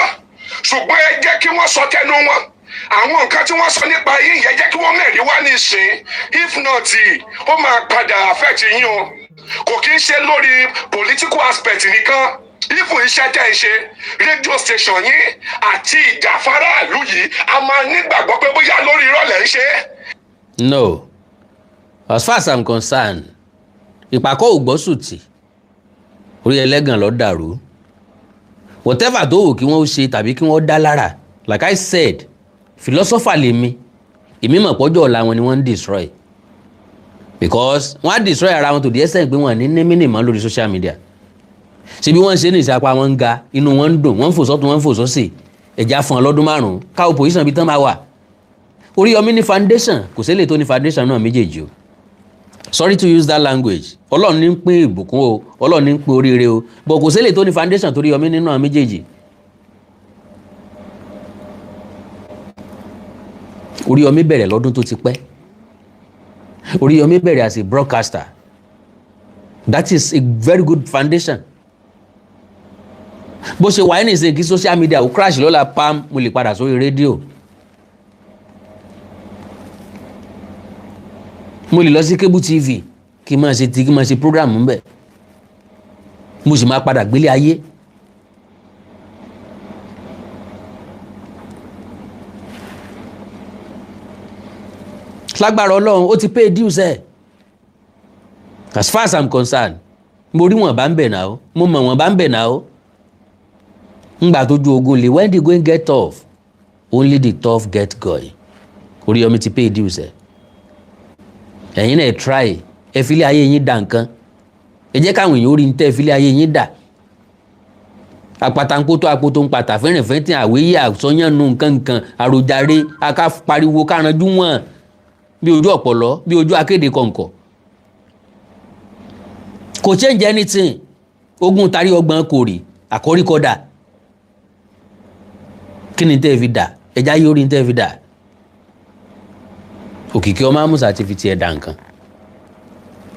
ṣùgbọ́n ẹ jẹ́ kí wọ́n sọ tẹnu wọn àwọn nǹkan tí wọ́n sọ nípa yín yẹn jẹ́ kí wọ́n mẹ́rin wá ní ìsìn if not ó máa padà affect yín o kò kí ń ṣe lórí political aspect nìkan ifun iṣẹ́ tẹ́ ẹ ṣe radio station yín àti ìjàfara ìlú yìí a máa nígbàgbọ́ pé bóyá lórí irọ́ lẹ̀ ń ṣe. No, as far as I'm concerned ìpàkọ́ ògbọ́sùtì orí ẹlẹ́gàn ló dàrú whatever tó wù kí wọ́n ṣe tàbí kí wọ́n dá lára like I said philosopher lèmi èmi mọ̀ pọ́jọ́ ọ̀la wọn ni wọ́n ń destroy because wọ́n á destroy ara wọn to the extent pé wọ́n ní mínìmọ́ lórí social media ṣe bí wọ́n ṣe ní ìsapá wọn ń ga inú wọn ń dùn wọ́n ń fò sọ́tún wọ́n ń fò sọ́sì ẹ̀já fún ọ lọ́dún márùn-ún káwọ́ position bí tán máa wà Oríyọmí ní foundation kò sí lè tó ní foundation náà méjèèjì o sorry to use that language, ọlọ́run ní ń pín ìbùkún o, ọlọ́run ní ń pín oríire o, bọ̀ kò sílẹ̀ tó ní foundation torí Oriyomi nínú àwọn méjèèjì. Oriyomi bẹ̀rẹ̀ lọ́dún tó ti pẹ́. Oriyomi bẹ̀rẹ̀ as a broadcaster. That is a very good foundation. Bó ṣe wà ní ìsìn kí social media ó crash lọ́la pam mo lè padà sórí rédíò. Mo lè lọ sí cable TV kí n máa ṣe program ń bẹ̀. Mo sì máa padà gbélé ayé. Lágbára Ọlọ́run ó ti pay dues ẹ̀. As far as I'm concerned, mo rí wọn bá ń bẹ̀ náà o, mo mọ̀ wọn bá ń bẹ̀ náà o. Ngbà tó ju ogun lè, when the going get tough, only the tough get going. Oriyomi ti pay dues ẹ̀. Ẹ̀yin náà try, ẹ fi ilé ayé yín dà nǹkan. Ẹ jẹ́ káwọn èèyàn orí ń tẹ́ ẹ fi ilé ayé yín dà. Àpàtàǹkótó àpótó ń pàtà fẹ́rìnfẹ́ntì àwéyé àsọyànnú nǹkan àròjàre aká pariwo káranjú wọn bí ojú ọ̀pọ̀lọ́ bí ojú akéde kọ̀ǹkọ̀. Kò change anything. Ogun tari ọgbọ̀n kò rí àkọ́rí kọ́dà. Kí ni tẹ́ fi dà? Ẹja yóò rí tẹ́ fi dà. Òkìkí ọmọ Àmùsà ti fi tiẹ̀ dà nǹkan.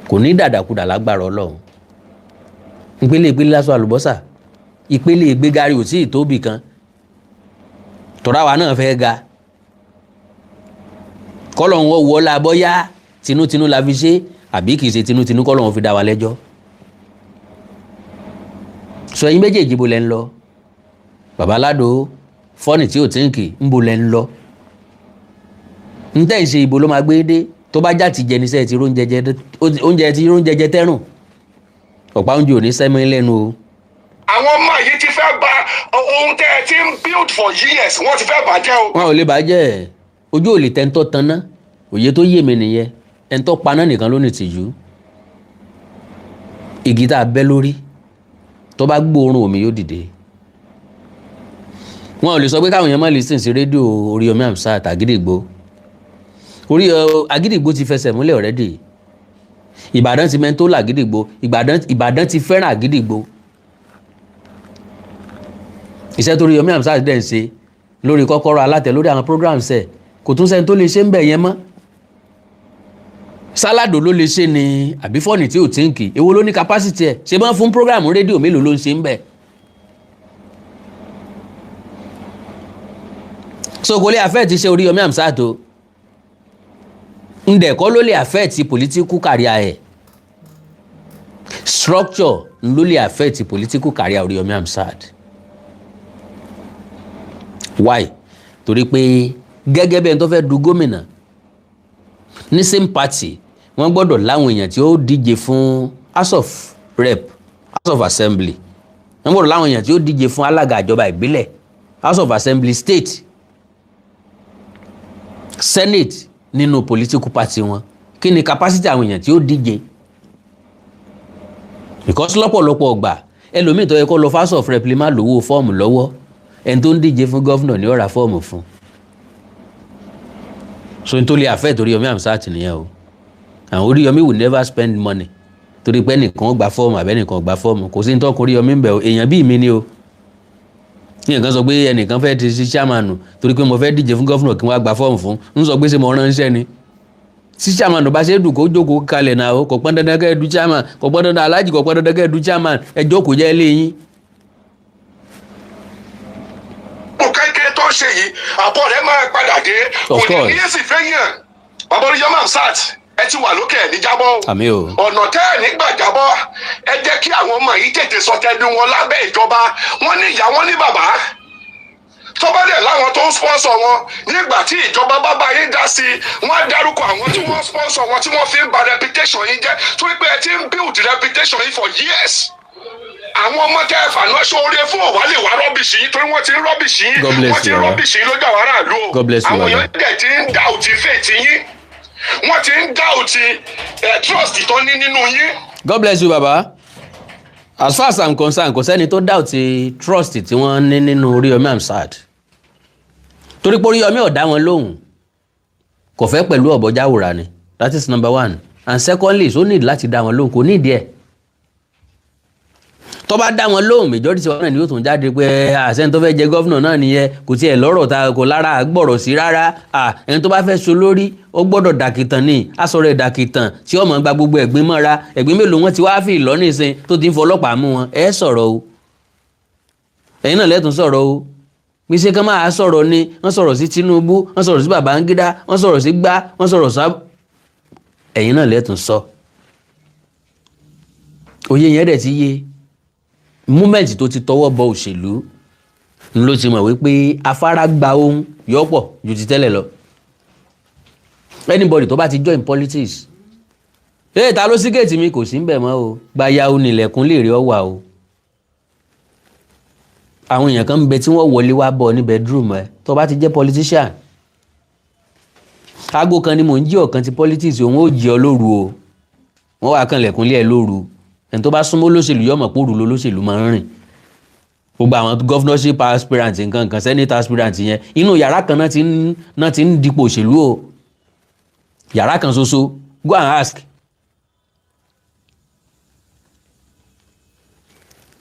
Kò ní dàdàkudà lágbára Ọlọ́run. Ìpele lásán àlùbọ́sà. Ìpele ìgbégari ò sí ìtóbì kan. Tọ́ra wa náà fẹ́ ga. Kọ́lọ́hún wọ́ wọ́lá bọ́yá tinútinú la fi ṣe àbí kìí ṣe tinútinú kọ́lọ́hún fi dá wa lẹ́jọ́. Sọ yín méjèèjì bo lẹ́ ń lọ. Bàbá Alado fọ́nì tí ò tíǹkì ń bo lẹ́ ń lọ. Ń tẹ́ ìṣe ìbò ló máa gbé dé tó bá já ti jẹ níṣẹ́ ti oúnjẹ jẹ tẹ́rùn. Ọ̀pá oúnjẹ ò ní sẹ́mi lẹ́nu o. Àwọn ọmọ yìí ti fẹ́ bà ohun tẹ́ ẹ ti ń build for years wọ́n ti fẹ́ bàjẹ́ o. Wọn ò lè bàjẹ́ ojú ò lè tẹ́ntọ́ tanná òye tó yé mi nìyẹn ẹ̀ńtọ́ paná nìkan ló ní tìjú. Igi tá a bẹ́ lórí tó bá gbóòórùn omi yóò dìde. Wọn ò lè sọ pé káwọn èèyàn má listen sí rédíò Oriyomi Hamzat Àgídìgbò. Àgídìgbò ti fẹsẹ̀ múlẹ̀ already. Ìbàdàn ti mẹ́ńtó l'Àgídìgbò. Ìbàdàn ti fẹ́ràn Àgídìgbò. Iṣẹ́ tó Oriyomi Hamzat dẹ̀ ń ṣe lórí kọ́kọ́rọ́ alátẹ lórí àwọn programs ẹ̀ kò tún sẹ́ni tó lè ṣe ń bẹ̀ yẹn mọ́. Sálàdò ló lè ṣe ni àbí fọ́ọ̀nì tí ò tíǹkì èwo ló ní capacity ẹ̀ ṣe máa ń fún program rédíò mélòó ló ń ṣe ń bẹ̀. So kò lè affect ṣe Oriyomi Hamzat o. Ǹdẹ̀kọ́ ló lè affect political career ẹ̀. Structure ló lè affect political career Oriyomi Hamzat. Why? Torí pé gẹ́gẹ́ bẹ́ẹ̀ tó fẹ́ du gómìnà ní same party wọ́n gbọ́dọ̀ láwọn èèyàn tí ó díje fún House of Rep, House of Assembly. Wọ́n gbọ́dọ̀ láwọn èèyàn tí ó díje fún alága ìjọba ìbílẹ̀, House of Assembly state, Senate nínú political party wọn. Kí ni capacity àwọn èèyàn tí ó díje? Because lọ́pọ̀lọpọ̀ ọgbà ẹlòmíì tó yẹ kó lọ House of Rep lè má lówó fọ́ọ̀mù lọ́wọ́. Ẹni tó ń díje fún gọ́vnà ní ó ra fọ́ọ̀mù fún. So n tó lè affect Oriyomi Hamzat nìyẹn o. Àwọn Oriyomi will never spend money torí pé ẹnìkan gba fọ́ọ̀mù àbẹ́nìkan gba fọ́ọ̀mù kò sí ní tọ́kùn Oriyomi ń bẹ̀ o èèyàn bíi mi ni o. Ní nǹkan sọ pé ẹnìkan fẹ́ ti ṣe chairman torí pé mo fẹ́ díje fún gọ́vnà kí wọ́n gba fọ́ọ̀mù fún ń sọ pé ṣe mo ránṣẹ́ ni. Sí chairman bá ṣe dùn kó jókòó kalẹ̀ náà o kò pọ́n dandan kẹ́ ẹ du chairman kò pọ́n dandan Alhaji kò pọ́n dandan kẹ́ ẹ du chairman ẹ jókòó jẹ́ ilé yín. Tó ṣe yìí àbọ̀ rẹ̀ máa padà dé kò ní ní èsì fẹ́yàn. Bàbá Oriyomi Hamzat ẹ ti wà lókè ẹ̀ ní jábọ́. Àmín o. Ọ̀nà tẹ́ ẹ̀ nígbà jábọ́ ẹ jẹ́ kí àwọn ọmọ yìí tètè sọ tẹnu wọn lábẹ́ ìjọba wọn ní ìyá wọn ní bàbá. Tọ́ba dẹ̀ láwọn tó ń sponsor wọn nígbà tí ìjọba bá bá yín dá sí i wọ́n á dárúkọ àwọn tí wọ́n sponsor wọn tí wọ́n fi ń ba reputation yín jẹ́ torí pé ẹ ti ń build reputation yín for years. Àwọn ọmọ tẹ́ ẹ fàná ṣoore fún ọ̀wá lè wá rọ́bìṣì yín torí wọ́n ti ń rọ́bìṣì yín wọ́n ti ń rọ́bìṣì yín lójú àwọn aráàlú o. Àwọn èèyàn dẹ̀ ti ń doubt faith yín wọ́n ti ń doubt trust tó ní nínú yín. God bless you baba. As far as I'm concerned kò sẹ́ni tó doubt trust tí wọ́n ní nínú Oriyomi Hamzat torí pé Oriyomi ò dá wọn lóhùn kò fẹ́ pẹ̀lú ọ̀bọ̀jáwòrán ni that is number one. and secondly so need láti dá wọn lóhùn kò nídìí ẹ̀ tó bá dá wọn lóhùn majority wọn náà ni yóò tún jáde pé àṣẹni tó fẹ́ jẹ gọ́vnà náà nìyẹn kò tiẹ̀ lọ́rọ̀ ta kò lára gbọ́rọ̀ sí rárá ẹni tó bá fẹ́ so lórí ó gbọ́dọ̀ dàkìtàn ní àsọ̀rọ̀ ìdàkìtàn tí ọmọ gba gbogbo ẹ̀gbin mọ́ra ẹ̀gbin mélòó wọn ti wá fi ìlọ́nìsìn tó ti ń fọlọ́pàá mú wọn ẹ sọ̀rọ̀ o ẹ̀yin náà lẹ́tùn sọ̀rọ̀ o bí ṣe kán máa sọ̀rọ̀ ni wọ́n sọ̀rọ̀ sí Tinubu wọ́n sọ̀rọ̀ sí Babangida wọ́n sọ̀rọ̀ sí gbá wọ́n sọ̀rọ̀ sá ẹ̀yin náà lẹ́tùn sọ òye yẹn dẹ̀ ti yé moment tó ti tọwọ́ bọ òṣèlú ló ti mọ̀ wípé afárá gba ohun yọ́pọ̀ ju ti tẹ́lẹ̀ lọ anybody tó bá ti join politics ta ló sí géètì mi kò sí ń bẹ̀ mọ́ o gbaya o nílẹ̀kùn lè rí ọ wà o àwọn èèyàn kan ń bẹ tí wọ́n wọlé wá bọ̀ ní bedroom ẹ tó bá ti jẹ́ politician aago kan ni mò ń jí ọ̀kan ti politics òun ó jí ọ lóru o wọ́n wá kan lẹ̀kùn lé ẹ lóru ẹni tó bá súnmọ́ lóṣèlú yọmọ̀ pòrú lóṣèlú máa ń rìn gbogbo àwọn governorship aspirant nǹkan senate aspirant yẹn inú yàrá kan náà ti ń dipò òṣèlú o yàrá kan ṣoṣo go and ask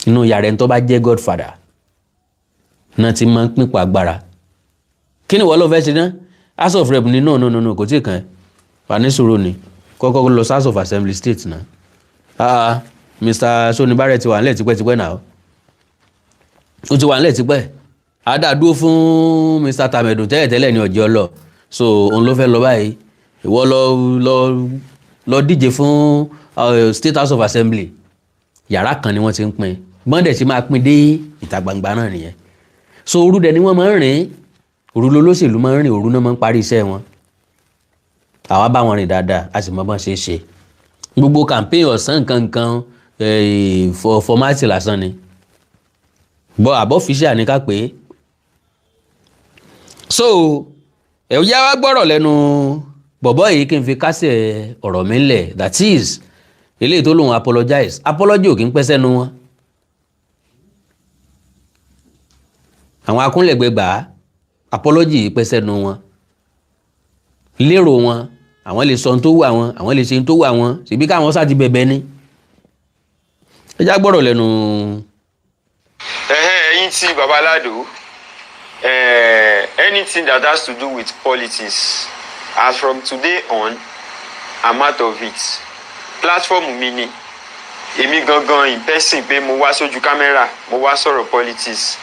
inú yàrá ẹni tó bá jẹ́ godfather náà ti máa ń pínpọ̀ agbára kí ni wọ́n lọ fẹ́ ṣe ná house of rep ni no kò tí ì kàn ẹ́ wà ní Soro ni kọ́kọ́ lọ house of assembly state náà Mr. Sonibare ti wà nílẹ̀ tipẹ́tipẹ́ náà ó ti wà nílẹ̀ tipẹ́ àdàdúró fún Mr. Tamedu tẹ́lẹ̀tẹ́lẹ̀ ní ọjọ́ lọ so òun ló fẹ́ lọ báyìí ìwọ lọ díje fún state house of assembly yàrá kan ni wọ́n ti ń pín bọ́ndẹ̀ tí máa pín dé ìta gbangba náà nìyẹn so òru dẹ̀ ni wọ́n máa ń rìn òru lolóṣèlú máa ń rìn òru náà máa ń parí iṣẹ́ wọn àwa bá wọn rìn dáadáa a sì mọ bọ́n ṣe é ṣe gbogbo campaign ọ̀sán kankan fọmáàtì lásán ni àbọ̀ fíṣà ní ká pé so ẹ̀yà wa gbọ́rọ̀ lẹ́nu bọ̀bọ́ yìí kí n fi kásẹ̀ ọ̀rọ̀ mi ńlẹ̀ that is eléyìí tó lóun apology ò kí ń pẹ́ sẹ́nu wọn àwọn akúnlẹ̀gbẹ̀gbà apology yìí pẹ́ sẹ́nu wọn lérò wọn àwọn lè sọ ohun tó wù àwọn lè ṣe ohun tó wù àwọn ṣèbí káwọn sá ti bẹ̀bẹ̀ ni ẹ já gbọ́rọ̀ lẹ́nu. ẹ̀yin tí baba Alado anything that has to do with politics as from today on I'm out of it platform mi ni èmi gangan in person pé mo wá sójú kámẹ́rà mo wá sọ̀rọ̀ politics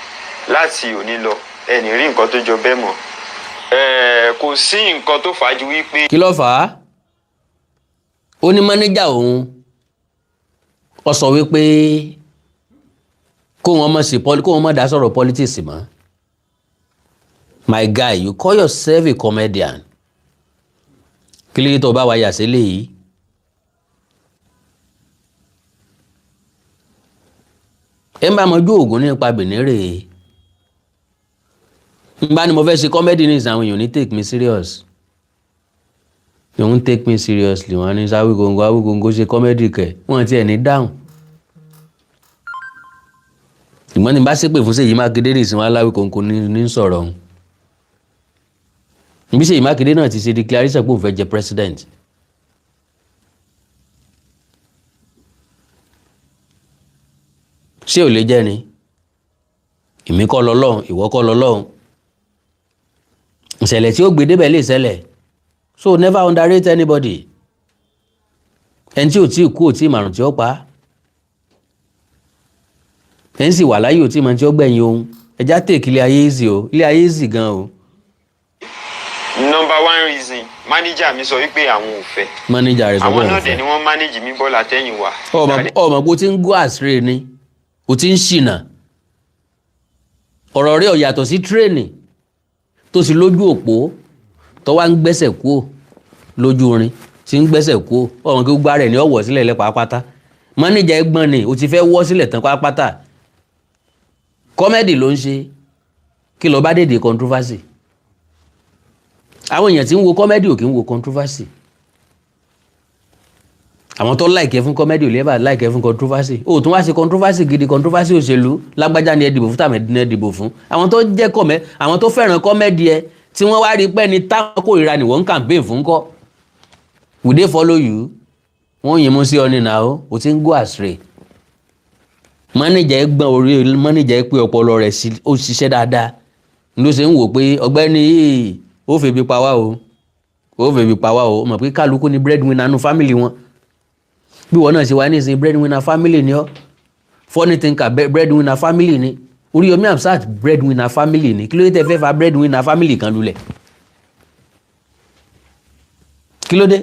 láti òní lọ ẹnì rí nǹkan tó jọ bẹ́ẹ̀ mọ́ kò sí nǹkan tó fà á ju wípé. kí ló fà á ó ní mánéjà òun ó sọ wípé kó wọn má dá sọ̀rọ̀ politics mọ́ my guy you call yourself a comedian kí ló tó bá wa yà sí léyìí ẹ ń bá mọjú oògùn nípa bìnírè n bá ní mo fẹ́ ṣe comedy ní ìsàwọn èèyàn ní take me serious you won't take me seriously wọn ní Awikonko ṣe comedy kẹ wọn ti ẹ̀ ní dáhùn ìgbọ́n ní bá ṣépè fún Ṣèyí Mákindé ní ìsìnwá Awikonko ní sọ̀rọ̀ ọ̀hún níbi Ṣèyí Mákindé náà ti ṣe declaration pé òun fẹ́ jẹ president ṣé ò lè jẹ́ ni èmi kọ́ lọ́lọ́run ìwọ kọ́ lọ́lọ́run ìṣẹ̀lẹ̀ tí ó gbé débẹ̀ lè ṣẹlẹ̀ so never underrate anybody ẹni tí ò tí kú ò tí màrùn tí ó pa ẹni sì wà láyé ò tí màrùn tí ó gbẹ̀yìn ohun ẹja tèkì ilé ayé easy o ilé ayé easy gan o. number one reason manager mi sọ wípé àwọn ò fẹ́. manager rẹ sọ pé àwọn òun náà fẹ́. dẹ̀ ni wọ́n manage mi bọ́ọ̀lù àtẹ̀yìn wa. ọmọ pé o ti ń gún àṣírí ni o ti ń ṣìnà ọ̀rọ̀ rẹ̀ ò yàtọ̀ sí tírèènì tó sì lójú òpó tó wá ń gbẹ́sẹ̀ kúò lójú orin tí ń gbẹ́sẹ̀ kúò ọ̀run kí gbá rẹ̀ ní ọ̀wọ̀ sílẹ̀ lẹ́ pàápàá manager ẹgbọ́n ni o ti fẹ́ wọ́ sílẹ̀ tán pàápàá kọ́mẹ́dì ló ń ṣe kí ló bá dèdè controversy àwọn èèyàn tí ń wo kọ́mẹ́dì ò kí ń wo controversy àwọn tó láìkẹ́ fún kọ́mẹ́dì ò lẹ́bàá láìkẹ́ fún controversy ó tún wá ṣe controversy gidi controversy òṣèlú lágbájá ni ẹ dìbò fún tàmẹ́dì ni ẹ dìbò fún àwọn tó jẹ́ àwọn tó fẹ́ràn kọ́mẹ́dì ẹ tí wọ́n wá rí pẹ́ ni táwọn kórìíra ni wọ́n ń campaign fún kọ́ will they follow you wọ́n yìn mú sí ọ nìyà o ti ń go astray. Mánìjà ẹ gbọ́n orí mánìjà ẹ pé ọpọlọ rẹ̀ ó ṣiṣẹ́ dáadáa ló ṣe ń wò pé ọ̀gbẹ́ni yìí ó fèbi pa wá o mọ̀ pé kálukú ni breadwinner nínú family wọn bí wọn náà ṣe wá ní ìsìn breadwinner family ni ọ́ funny thinker breadwinner family ni Oriyomi Hamzat breadwinner family ni kí ló dé tẹ́ fẹ́ fa breadwinner family kan lulẹ̀ kí ló dé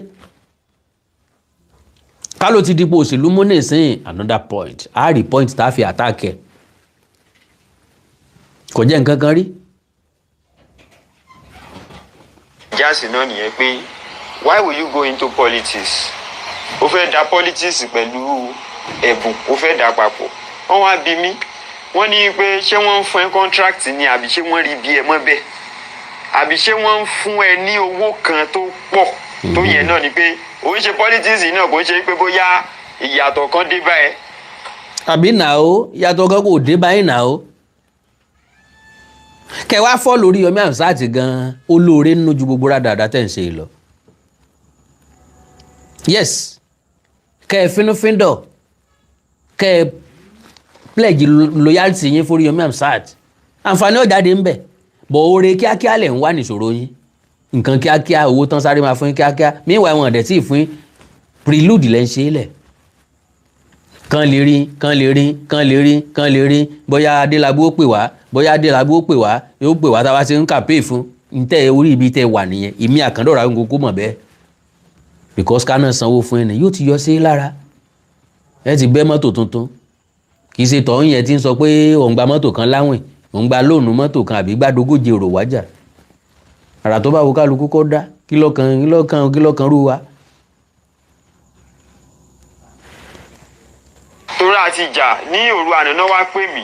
ká ló ti dípò òṣèlú mú nísìn another point a rí point tá a fi attack ẹ kò jẹ́ nǹkan kan rí. jáàsì náà nìyẹn pé why will you go into politics o fẹ́ da politics pẹ̀lú ẹ̀bùn o fẹ́ da papọ̀ wọ́n wá bí mi wọ́n ní pé ṣé wọ́n ń fún ẹ contract ni àbí ṣé wọ́n rí bí ẹ mọ́ bẹ́ẹ̀ àbí ṣé wọ́n ń fún ẹ ní owó kan tó pọ̀ tó yẹ náà ni pé ò ń ṣe politics náà kò ń ṣe pé bóyá ìyàtọ̀ kan dé bá ẹ. àbí nà ó ìyàtọ̀ kan kò dé báyìí nà ó kẹwàá fọ́ lórí Oriyomi Hamzat gan olóore nínú ju gbogbo rádàrá tẹ̀ ń ṣe lọ. Yes, kẹ́ ẹ fínúfíndọ̀ kẹ́ ẹ pledge loyalty yín fún Oriyomi Hamzat àǹfààní ọ̀jáde ń bẹ̀ bọ̀ oore kíákíá lẹ̀ ń wá nìṣòro yín nǹkan kíákíá owó tán sáré máa fún yín kíákíá meanwhile wọn ọ̀dẹ̀ tí ì fún yín prelude lẹ́ ń ṣe é lẹ̀ kán lè rí bóyá Adélabú ó pè wá yóò pè wá táwa ṣe ń kàpé fún ntẹ́ orí ibi tẹ́ wà nìyẹn ìmí àkàndọ̀rọ̀ àwọn kókó mọ̀ bẹ́ẹ̀ because ká náà sanwó fún ẹni yóò ti yọ sí lára ẹ ti gbé mọ́tò tuntun kì í ṣe tọ̀hún yẹn ti ń sọ pé òun gba mọ́tò kan láwìn òun gba lóònù mọ́tò kan àbí gbàdógójì èrò wájà àrà tó bá wo kálukú kọ́ dá kí lọ́kàn rú wa. torí àti ìjà ní òru àná wá pè mí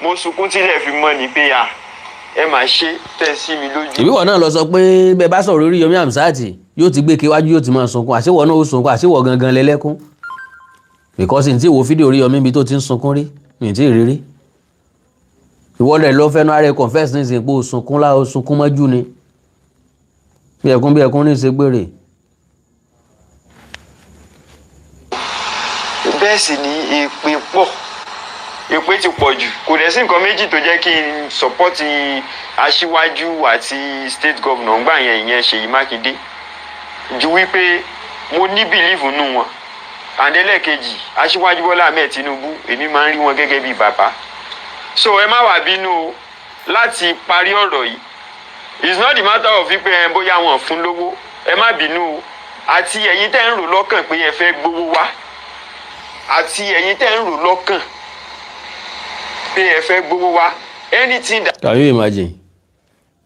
mo sunkún tílẹ̀ fi mọ́ ni pé ẹ máa ṣe tẹ̀ sí mi lójú. ìbíwọ̀ náà lọ sọ pé bẹ́ẹ̀ bá sọ̀rọ̀ Oriyomi Hamzat yóò ti gbé kéwájú yóò ti máa sunkún àṣewọ̀ náà ó sunkún àṣewọ̀ gangan lẹ́lẹ́kún because n tí wo fídíò Oriyomi bí tó ti ń sunkún rí n tí ì rírí ìwọ́lẹ̀ lọ fẹ́nu ara ẹ̀ confess ní ìsìn pé ó sunkún mọ́jú ni bí ẹkún ní ìṣègbèrè. bẹ́ẹ̀ sì ni èpè ti pọ̀ jù kò dẹ̀ sí nǹkan méjì tó jẹ́ kí n sọ́pọ́tì aṣíwájú àti state governor ńgbà yẹn ìyẹn Ṣèyí Mákindé ju wípé mo ní bìlífù nù wọn àndẹ́lẹ̀kejì aṣíwájú Bọ́lá Ahmed Tinubu èmi máa ń rí wọn gẹ́gẹ́ bíi bàbá so ẹ má wá bínú o láti parí ọ̀rọ̀ yìí it's not the matter of wípé ẹ bóyá wọn fún lówó ẹ má bínú o àti ẹ̀yin tẹ́ ń rò lọ́kàn pé ẹ fẹ́ gbowó wá àti ẹ̀yin tẹ́ ń rò lọ́kàn pé ẹ fẹ́ gbowó wá anything that. can you imagine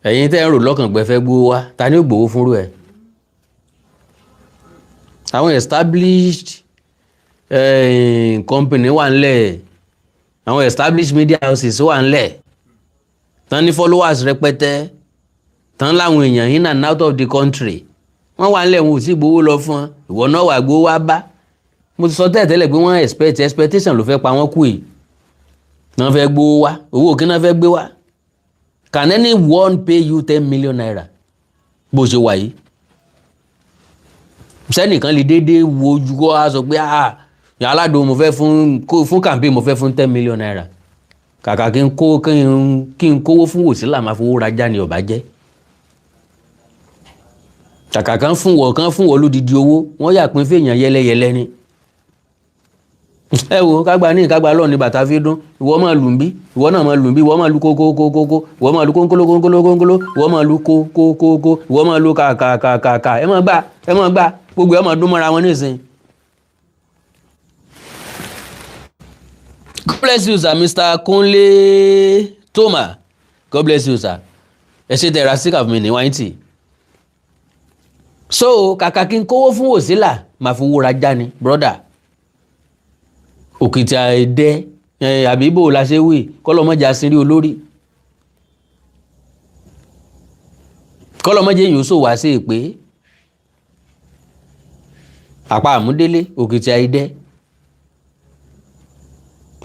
ẹ̀yin tẹ́ ń rò lọ́kàn pé ẹ fẹ́ gbowó wá ta ni ó gbowó fúnrú ẹ̀ àwọn established company wà ńlẹ̀ àwọn established media houses wà ńlẹ̀ tán ní followers rẹpẹtẹ tán láwọn èèyàn in and out of the country wọ́n wà ńlẹ̀ wọn ò tí gbowó lọ fún wọn ìwọ náà wà gbowó wá bá mo ti sọ tẹ́lẹ̀ pé wọ́n expectation ló fẹ́ pa wọ́n kú yìí wọ́n fẹ́ gbowó wá owó kí wọ́n fẹ́ gbé wá can anyone pay you 10 million naira bó ṣe wà yìí sẹ́nìkan lè déédéé wo ojú kó a sọ pé Alado mo fẹ́ fún campaign mo fẹ́ fún 10 million naira kàkà kí n kówó fún Wòsílà máa fowó rajá ni ọ̀bá jẹ́ kàkà kan fún wọ́ lódìdí owó wọ́n yà pín fèèyàn yẹlẹyẹlẹ ni ẹ wo kágbá ní ìkágbá lọ́ọ̀ ní bàtà fi dún ìwọ máa lù ń bí ìwọ náà máa lù ń bí ìwọ máa lu kókókókókó ìwọ máa lu kónkólókónkólókónkóló ìwọ máa lu kókókókó ìwọ máa lu kàkàkàkà ẹ máa gbà gbogbo ẹ máa dún mọ́ra wọn nísìn. God bless you sir Mr. Kunle Toma God bless you sir ẹ ṣe tẹ̀ra síkà fún mi ní wáyé tì so kàkà kí n kówó fún Wòsílà máa fowó rajá ni brother òkìtì àìdẹ àbíbò la ṣe wí kọlọmọjà sírí olórí kọlọmọjà èyàn sò wá sí èpè àpá àmúdélé òkìtì àìdẹ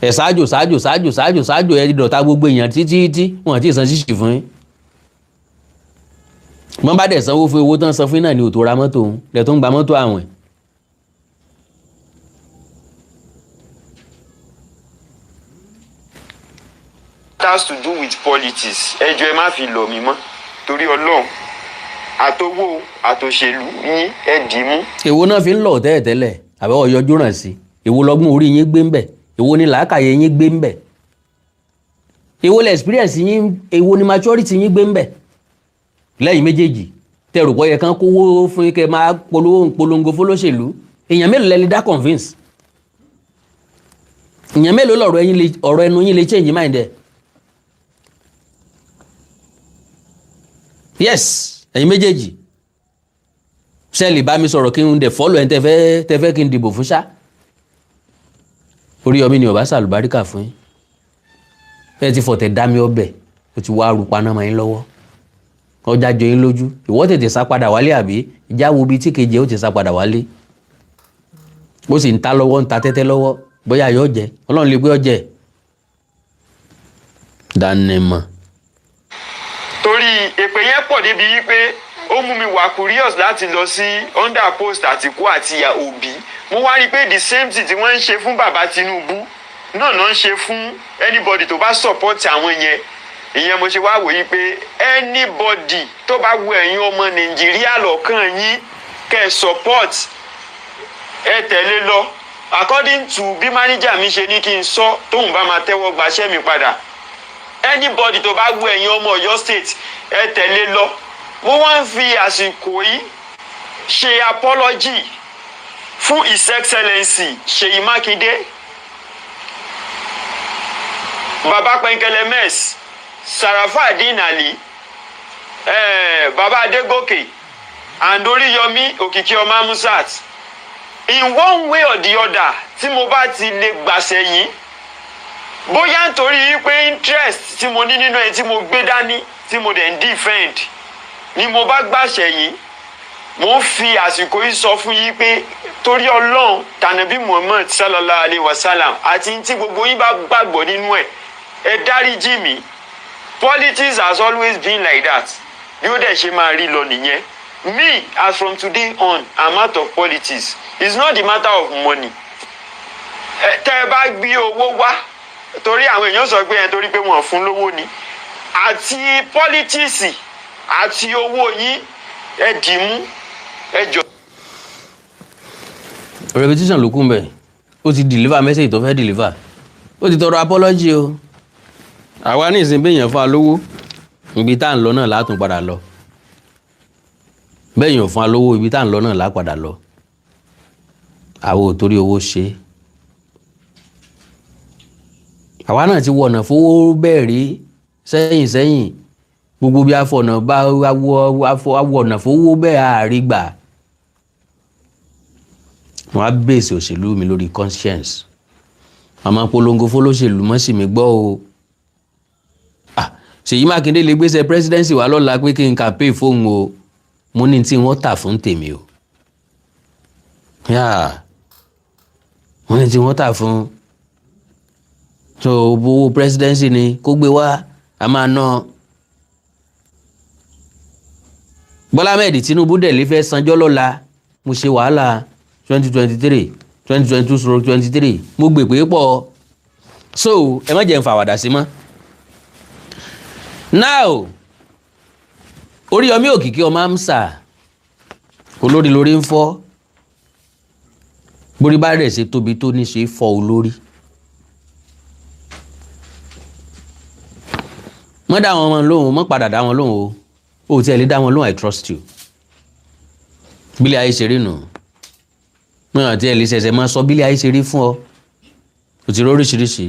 ẹ ṣáájò ẹ dọ̀tá gbogbo èèyàn títí wọn àti ìsan ṣíṣì fún yín wọ́n bá dẹ̀ sanwó fún owó tán san fún náà ní òtò ra mọ́tò òun lẹ̀ tó ń gba mọ́tò àwìn has to do with politics ẹ jọ̀ọ́ ẹ má fi lọ̀ mí mọ́ torí Ọlọ́run àtowó àtòṣèlú yín ẹ dì í mú. èwo náà fi ń lọ tẹ́lẹ̀tẹ́lẹ̀ àbẹ́ ọ̀yọ́jú ràn sí èwo lọ́gbọ́n orí yín gbé ń bẹ̀ èwo ni làákàyè yín gbé ń bẹ̀ èwo lẹ experience yín èwo ni maturity yín gbé ń bẹ̀ lẹ́yìn méjèèjì tẹ̀rù pọ̀ yẹ kán kówó fún kẹ́ máa polongo fólóṣèlú èèyàn mélòó lẹ lè dá convince èèyàn mélòó ọ̀rọ̀ ẹnu yín lè change mind ẹ̀ yes ẹ̀yin méjèèjì ṣẹ́ẹ̀lì bá mi sọ̀rọ̀ kí n dẹ̀ fọ́lọ̀ ẹ̀ tẹ́fẹ́ kí n dìbò fún ṣá Oriyomi ni ọba sàlùbáríkà fún yín ẹ ti fọ̀tẹ̀ dá mi ọbẹ̀ ó ti wá rú paná mọ́ yín lọ́wọ́ ọjà jọ yín lójú ìwọ tètè sá padà wálé àbí ìjà wo bíi tí kejì ó ti sá padà wálé ó sì ń ta lọ́wọ́ ń ta tẹ́tẹ́ lọ́wọ́ bóyá yóò jẹ Ọlọ́run lè gbé ọjẹ́ dánimọ̀. torí èpè yẹn pọ̀ débi wípé ó mú mi wà curious láti lọ sí under post Àtìkú àti Òbí mo wá rí i pé the same thing tí wọ́n ń ṣe fún bàbá Tinubu náà ń ṣe fún anybody tó bá support àwọn yẹn ìyẹn mo ṣe wá wòye pé anybody tó bá wù ẹ̀yin ọmọ Nàìjíríà lọ́kàn yín kẹ́ support ẹ tẹ̀lé lọ according to bí manager mi ṣe ní kí n sọ tóun bá máa tẹ́wọ́ gbaṣẹ́ mi padà anybody tó bá wù ẹ̀yin ọmọ Ọ̀yọ́ state ẹ tẹ̀lé lọ mo wá ń fi àsìkò yìí ṣe apology fún His Excellency Ṣèyí Mákindé baba Pẹ̀nkẹ́lẹ́ mess Sarafadeen Ali baba Adégòkè and Oriyomi Òkìkí ọmọ Hamzat in one way or the other tí mo bá ti lè gbàṣẹ yìí bóyá nítorí pé interest tí mo ní nínú ẹ tí mo gbé dání tí mo dẹ̀ ń defend ni mo bá gbàṣẹ yìí mo fi àsìkò yìí sọ fún yín pé torí Ọlọ́run tànàbí Muhammad sallallahu alayhi wa sallam àti tí gbogbo yín bá gbàgbọ́ nínú ẹ̀ ẹ dáríjì mí politics has always been like that bí ó dẹ̀ ṣe máa rí lọ nìyẹn me as from today on I'm out of politics it's not the matter of money tẹ́ ẹ bá gbé owó wá torí àwọn èèyàn sọ pé ẹ torí pé wọ́n fún lówó ni àti politics àti owó yín ẹ dì mú ẹ jọ. repetition ló kún bẹ́ẹ̀ ó ti deliver message tó fẹ́ deliver ó ti tọrọ apology o àwa ní ìsìn béèyàn fún alówó ibi tá à ń lọ náà látún padà lọ béèyàn fún alówó ibi tá à ń lọ náà lá padà lọ àwọn ò torí owó ṣe àwa náà ti wọ̀nà fowó bẹ́ẹ̀ rí sẹ́yìn gbogbo bí afọ̀nà bá wọ̀nà fowó bẹ́ẹ̀ àrígbà wọ́n á bèsè òṣèlú mi lórí conscience àmọ́ polongo fólóṣèlú mọ́ sí mi gbọ́ o Ṣèyí Mákindé lè gbéṣẹ́ presidency wá lọ́la pé kí n campaign fóun o mo ní tí wọ́n tà fún tèmi o mo ní tí wọ́n tà fún so owó presidency ni kó gbé wá a máa ná Bọ́lá Ahmed Tinubu dẹ̀ lè fẹ́ sanjọ́ lọ́la mo ṣe wàhálà 2023 2022-23 mo gbè pé pọ̀ so ẹ má jẹ́ n fàwàdà sí mọ́. Now Oriyomi Òkìkí ọmọ Hamzat olórí lórí ń fọ́ borí bá rẹ̀ ṣe tóbi tó ní ṣe fọ́ olórí mọ́ dá wọn lóhùn mọ́ padà dá wọn lóhùn o tí ẹ lè dá wọn lóhùn I trust you bílẹ̀ ayé ṣe rí nù mọ́ tí ẹ lè ṣẹ̀ṣẹ̀ máa sọ bílẹ̀ ayé ṣe rí fún ọ o ti róríṣiríṣi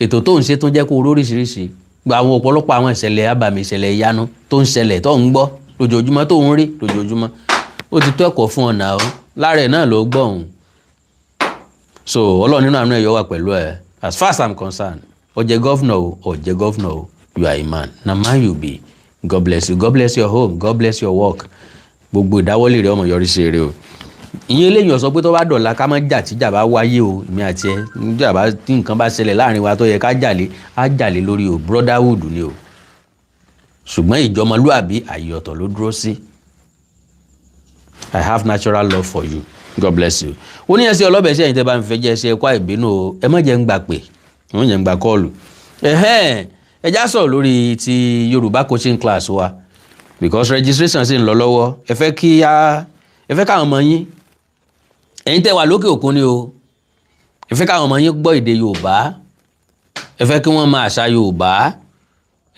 ètò tó ń ṣe tó jẹ́ kó róríṣiríṣi gba àwọn ọ̀pọ̀lọpọ̀ àwọn ìṣẹ̀lẹ̀ abàmì ìṣẹ̀lẹ̀ ìyanu tó ń ṣẹlẹ̀ tó ń gbọ́ lójoojúmọ́ tó ń rí lójoojúmọ́ ó ti tó ẹ̀kọ́ fún ọ̀nà o lára ẹ̀ náà ló gbọ́ òun so Ọlọ́run nínú àánú ẹ̀ yọ wà pẹ̀lú ẹ̀ as far as I'm concerned ó jẹ́ gọ́fúnà o ó jẹ́ gọ́fúnà o you are a man na man you be God bless you God bless your home God bless your work gbogbo ìdáwọ́lé rẹ̀ ọmọ yọrí sí eré o ìyẹn eléyìí ó sọ pé tó bá dọ̀la ká má jà tíjà bá wáyé o èmi àti ẹ níjà bá tí nǹkan bá ṣẹlẹ̀ láàrin wa tó yẹ ká jàlé á jàlé lórí o brotherhood ni o ṣùgbọ́n ìjọmọlúàbí àyè ọ̀tọ̀ ló dúró sí. I have natural love for you God bless you. ó ní ẹsẹ̀ ọlọ́bẹ̀ ṣe ẹ̀yin tẹ́ bá ń fẹ́ jẹ́ ẹsẹ̀ ẹ̀kọ́ ìbínú o ẹ má jẹ́ ń gbà pé ẹ má jẹ́ ń gbà kọ́ọ̀lù ẹ ẹ já sọ̀rọ̀ lórí ti Yorùbá coaching class wa because registration sì ń lọ lọ́wọ́ ẹ fẹ́ káwọn ọmọ yín ẹ̀yin tẹ́ wà lókè òkun ni o ẹ fẹ́ káwọn ọmọ yín gbọ́ èdè Yorùbá ẹ fẹ́ kí wọ́n máa àṣà Yorùbá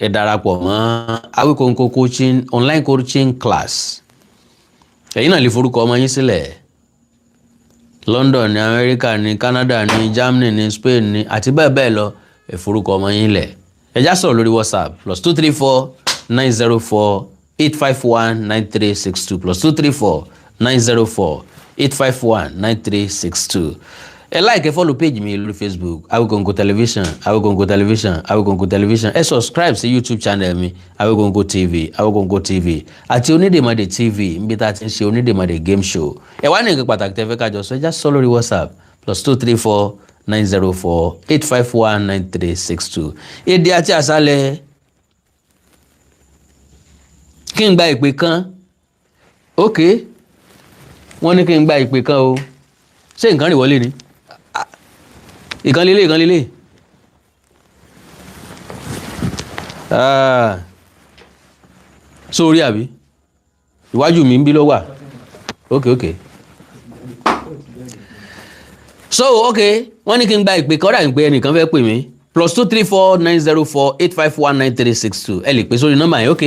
ẹ darapọ̀ mọ́ Awikonko coaching online coaching class ẹ̀yin náà lè forúkọ ọmọ yín sílẹ̀ London ní America ní Canada ní Germany ní Spain ní àti bẹ́ẹ̀ bẹ́ẹ̀ lọ ẹ forúkọ ọmọ yín lẹ̀ ẹ já sọ̀rọ̀ lórí WhatsApp +234 904 851 9362 +234 904 851 9362 ẹ like ẹ follow page mi lórí Facebook Awikonko television Awikonko television Awikonko television ẹ subscribe sí YouTube channel mi Awikonko TV àti Onídèmọdé TV níbi tá a ti ń ṣe Onídèmọdé game show ẹ wá ní nǹkan pàtàkì tẹ́ fẹ́ kájọ sọ ẹ já sọ lórí WhatsApp +234 904 851 9362 èdè àti àṣálẹ́ kí n gba ìpè kan ok wọ́n ní kí n gba ìpè kan o ṣé nǹkan rìn wọlé ni ìkan lélẹ̀ sórí àbí iwájú mi ń bí ló wà ok so ok wọ́n ní kí n gba ìpè kan rà ń pé ẹnìkan fẹ́ pè mí +234 904 851 9362 ẹ lè pè sórí nọ́mbà yẹn ok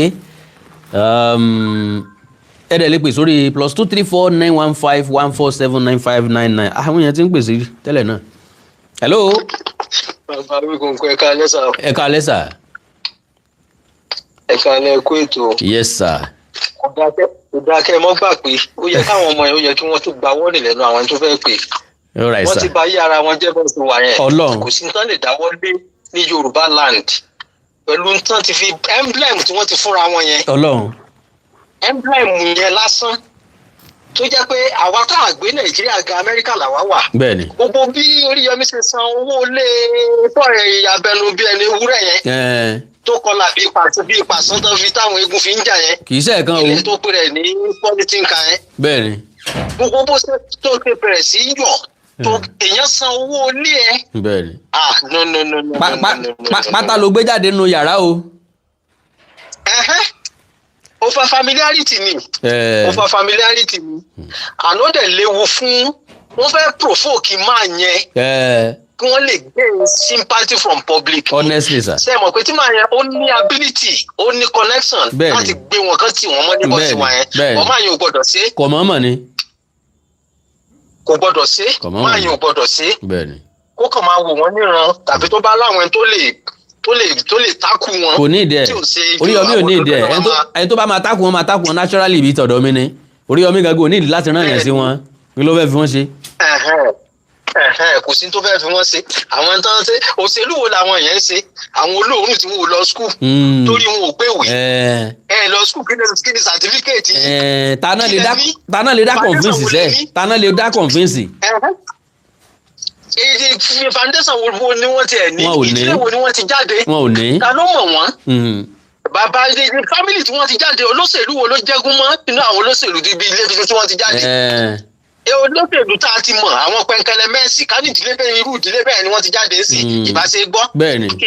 ẹ dẹ̀ lè pè sórí +234 915 147 9599 àwọn èèyàn ti ń pèsè tẹ́lẹ̀ náà. Hello. Bàbá Awikonko ẹ káalẹ́ sà. Ẹ káalẹ́ sà. Ẹ káalẹ́ kú ètò. Yes sir. Ìdákẹ́ mọ́ gbà pé ó yẹ káwọn ọmọ yẹn ó yẹ kí wọ́n tún gba wọ́ọ̀nì lẹ́nu àwọn tó fẹ́ pè. Alright sir. Wọ́n ti bá yí ara wọn jẹ́ bọ́ sí wà yẹn. Ọlọ́run. Kò sí nǹkan lè dáwọ́ lé ní Yorùbá land. Pẹ̀lú nǹkan ti fi emblem tí wọ́n ti fúnra wọn yẹn. Ọlọ́run. Emblem yẹn lásán tó jẹ́ pé àwa tá a gbé Nàìjíríà ga Amẹ́ríkà làwa wà. Bẹ́ẹ̀ni. Gbogbo bí Oriyomi ṣe san owó lé fọ́ọ̀rẹ́ abẹnú bí ẹni ewúrẹ́ yẹn. Tó kọlà bí ìpàsán tó fi táwọn eégún fi ń jà yẹn. Kì í ṣe ẹ̀kan o. Ilé tó pè rẹ̀ ní pọ́lítíǹkà yẹn. Bẹ́ẹ̀ni. Gbogbo bó ṣe tó ṣe bẹ̀rẹ̀ sí yọ̀ tó èèyàn san owó ilé ẹ. Bẹ́ẹ̀ni. No. Pátá ló gbé jáde nínú yàrá o. Ó fa familiarity ni. Àná dẹ̀ léwu fún wọ́n fẹ́ provoke máa yẹn. Kí wọ́n lè gain sympathy from public. Honestly sir. Ṣé mọ̀ pé tí màá yẹn ó ní ability ó ní connection láti gbé wọn kan tí wọ́n mọ́ ní bọ́ọ̀sì wa yẹn. Ọmọ àyàn ò gbọ́dọ̀ ṣe. Kò mọ̀ọ́mọ̀ ni. Kò gbọ́dọ̀ ṣe. Ọmọ àyàn ò gbọ́dọ̀ ṣe. Bẹ́ẹ̀ni. Kó kàn máa wò wọ́n níran tàbí tó bá láwọn tó lè tákù wọn. Kò ní ìdí ẹ̀ Oriyomi ò ní ìdí ẹ̀ ẹni tó bá máa tákù wọn naturally bí tọ̀dọ̀ mi ni Oriyomi gangan ò ní ìdí láti rán yẹn sí wọn kí ló fẹ́ fi wọ́n ṣe. Kò sí tó fẹ́ fi wọ́n ṣe àwọn tán ṣe òṣèlú wo làwọn yẹn ń ṣe àwọn olóòórùn tí wọn ò lọ skul torí wọn ò gbéwèé lọ skul kí ni sàtífíkẹ́ẹ̀tì. tana lè dá convince sẹ́ tana lè dá convince. Foundation wo ni wọ́n ti ẹ̀ ní ìdílé wo ni wọ́n ti jáde wọn ò ní ta ló mọ̀ wọ́n. Bàbá family tí wọ́n ti jáde olóṣèlú wo ló jẹ́gún mọ́ nínú àwọn olóṣèlú bíi ilé tuntun tí wọ́n ti jáde. Olóṣèlú tá a ti mọ̀ àwọn pẹ̀nkẹ́lẹ́ mẹ́sì ká ní ìdílé bẹ́ẹ̀ irú ìdílé bẹ́ẹ̀ ni wọ́n ti jáde sí ìbáṣe gbọ́.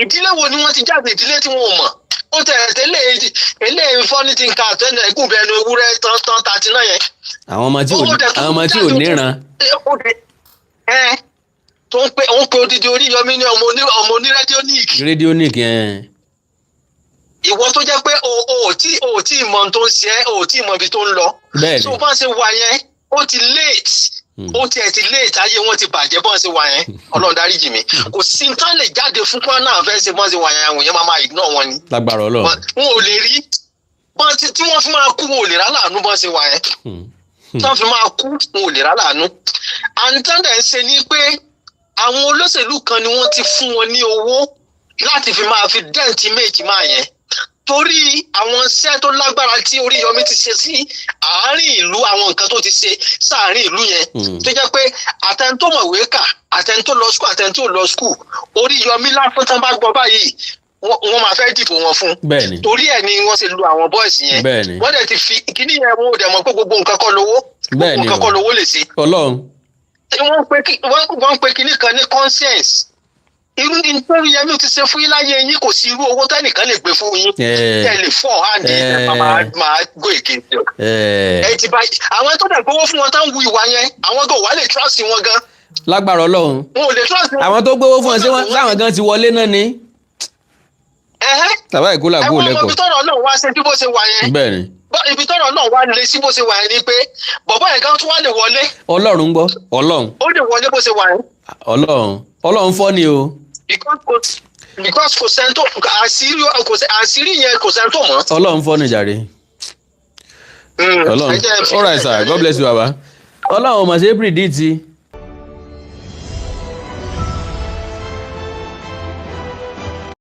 Ìdílé wo ni wọ́n ti jáde ìdílé tí wọ́n mọ̀ ó tẹ̀lé eléyìí fọ́nìtì nǹkan àtẹ́nà ẹ̀gùn bẹ́ẹ̀ ni ewúrẹ́ tán 39 yẹn. Àwọn ọmọ tí ò níran. Tó ń pe odidi Oriyomi ní ọmọ oní rédíóníìkì. Ìwọ tó jẹ́ pé o ò tí ì mọ tó ń ṣe ẹ́ o ò tí ì mọ ibi tó ń lọ. So bá ń ṣe wà yẹn ó ti late ayé wọn ti bàjẹ́ bọ́n ṣe wà yẹn Ọlọ́run dáríjì mi kò sí nǹkan lè jáde fún kí wọ́n náà fẹ́ ṣe bọ́n ṣe wà yẹn àwọn èèyàn máa ignore wọn ni. Lágbára Ọlọ́run. Wọn ò lè rí tí wọ́n fi máa kú wọn ò lè rà láàánú bọ́n ṣe wà yẹn. Tí wọ́n fi máa kú wọn ò lè rà láàánú. Àǹtẹ̀ǹdẹ̀ ń ṣe ni pé àwọn olóṣèlú kan ni wọ́n ti fún wọn ní owó láti fi máa fi dent image máa yẹn torí àwọn iṣẹ́ tó lágbára tí Oriyomi ti ṣe sí àárín ìlú àwọn nǹkan tó ti ṣe sáàárín ìlú yẹn tó jẹ́ pé àtẹni tó mọ̀wé kà àtẹni tó lọ skul àtẹni tó lọ skul Oriyomi lásán tán bá gbọ́ báyìí wọ́n máa fẹ́ dìbò wọn fún torí ẹ̀ ni wọ́n ṣe lu àwọn bọ́ọ̀sì yẹn wọ́n dẹ̀ ti fi kíní yẹn wọ́n dẹ̀ mọ̀ pé gbogbo nǹkan kọ́ lówó lè ṣe. Ọlọ́run. Wọ́n pe kíní kan ní conscience irú nítorí yẹn mi ti ṣe fún yín láyé yín kò sí irú owó tẹ́nìkan lè gbé fún yín tẹ́ lè fọ́ hàndì máa gbó èké ẹ ti bá àwọn tó dẹ̀ gbowó fún wọn tán wu ìwà yẹn àwọn tó wà lè trust wọn gan. lágbára Ọlọ́run wọn ò lè trust wọn. àwọn tó gbowó fún ọ ṣé láwọn gan ti wọlé náà ni. tàbá ìkólà kó lẹ́kọ̀ọ́. ẹ̀wọ̀n ibi tọ́rọ̀ náà wá sí bó ṣe wà yẹn. bẹ́ẹ̀ni. ibi tọ́rọ̀ náà wá lé sí bó ṣe wà yẹn ni pé bọ̀bọ́ yẹn gan tún wá lè wọlé. Ọlọ́run gbọ́ Ọlọ́run. ó lè wọlé bó ṣe wà yẹn. Ọlọ́run fọ́ ni o. because kò sẹ́ńtò àṣírí yẹn kò sẹ́ńtò mọ́. Ọlọ́run fọ́ ni jàre. Ọlọ́run all right sir God bless you baba. Ọlọ́run ò mà ṣe é predict.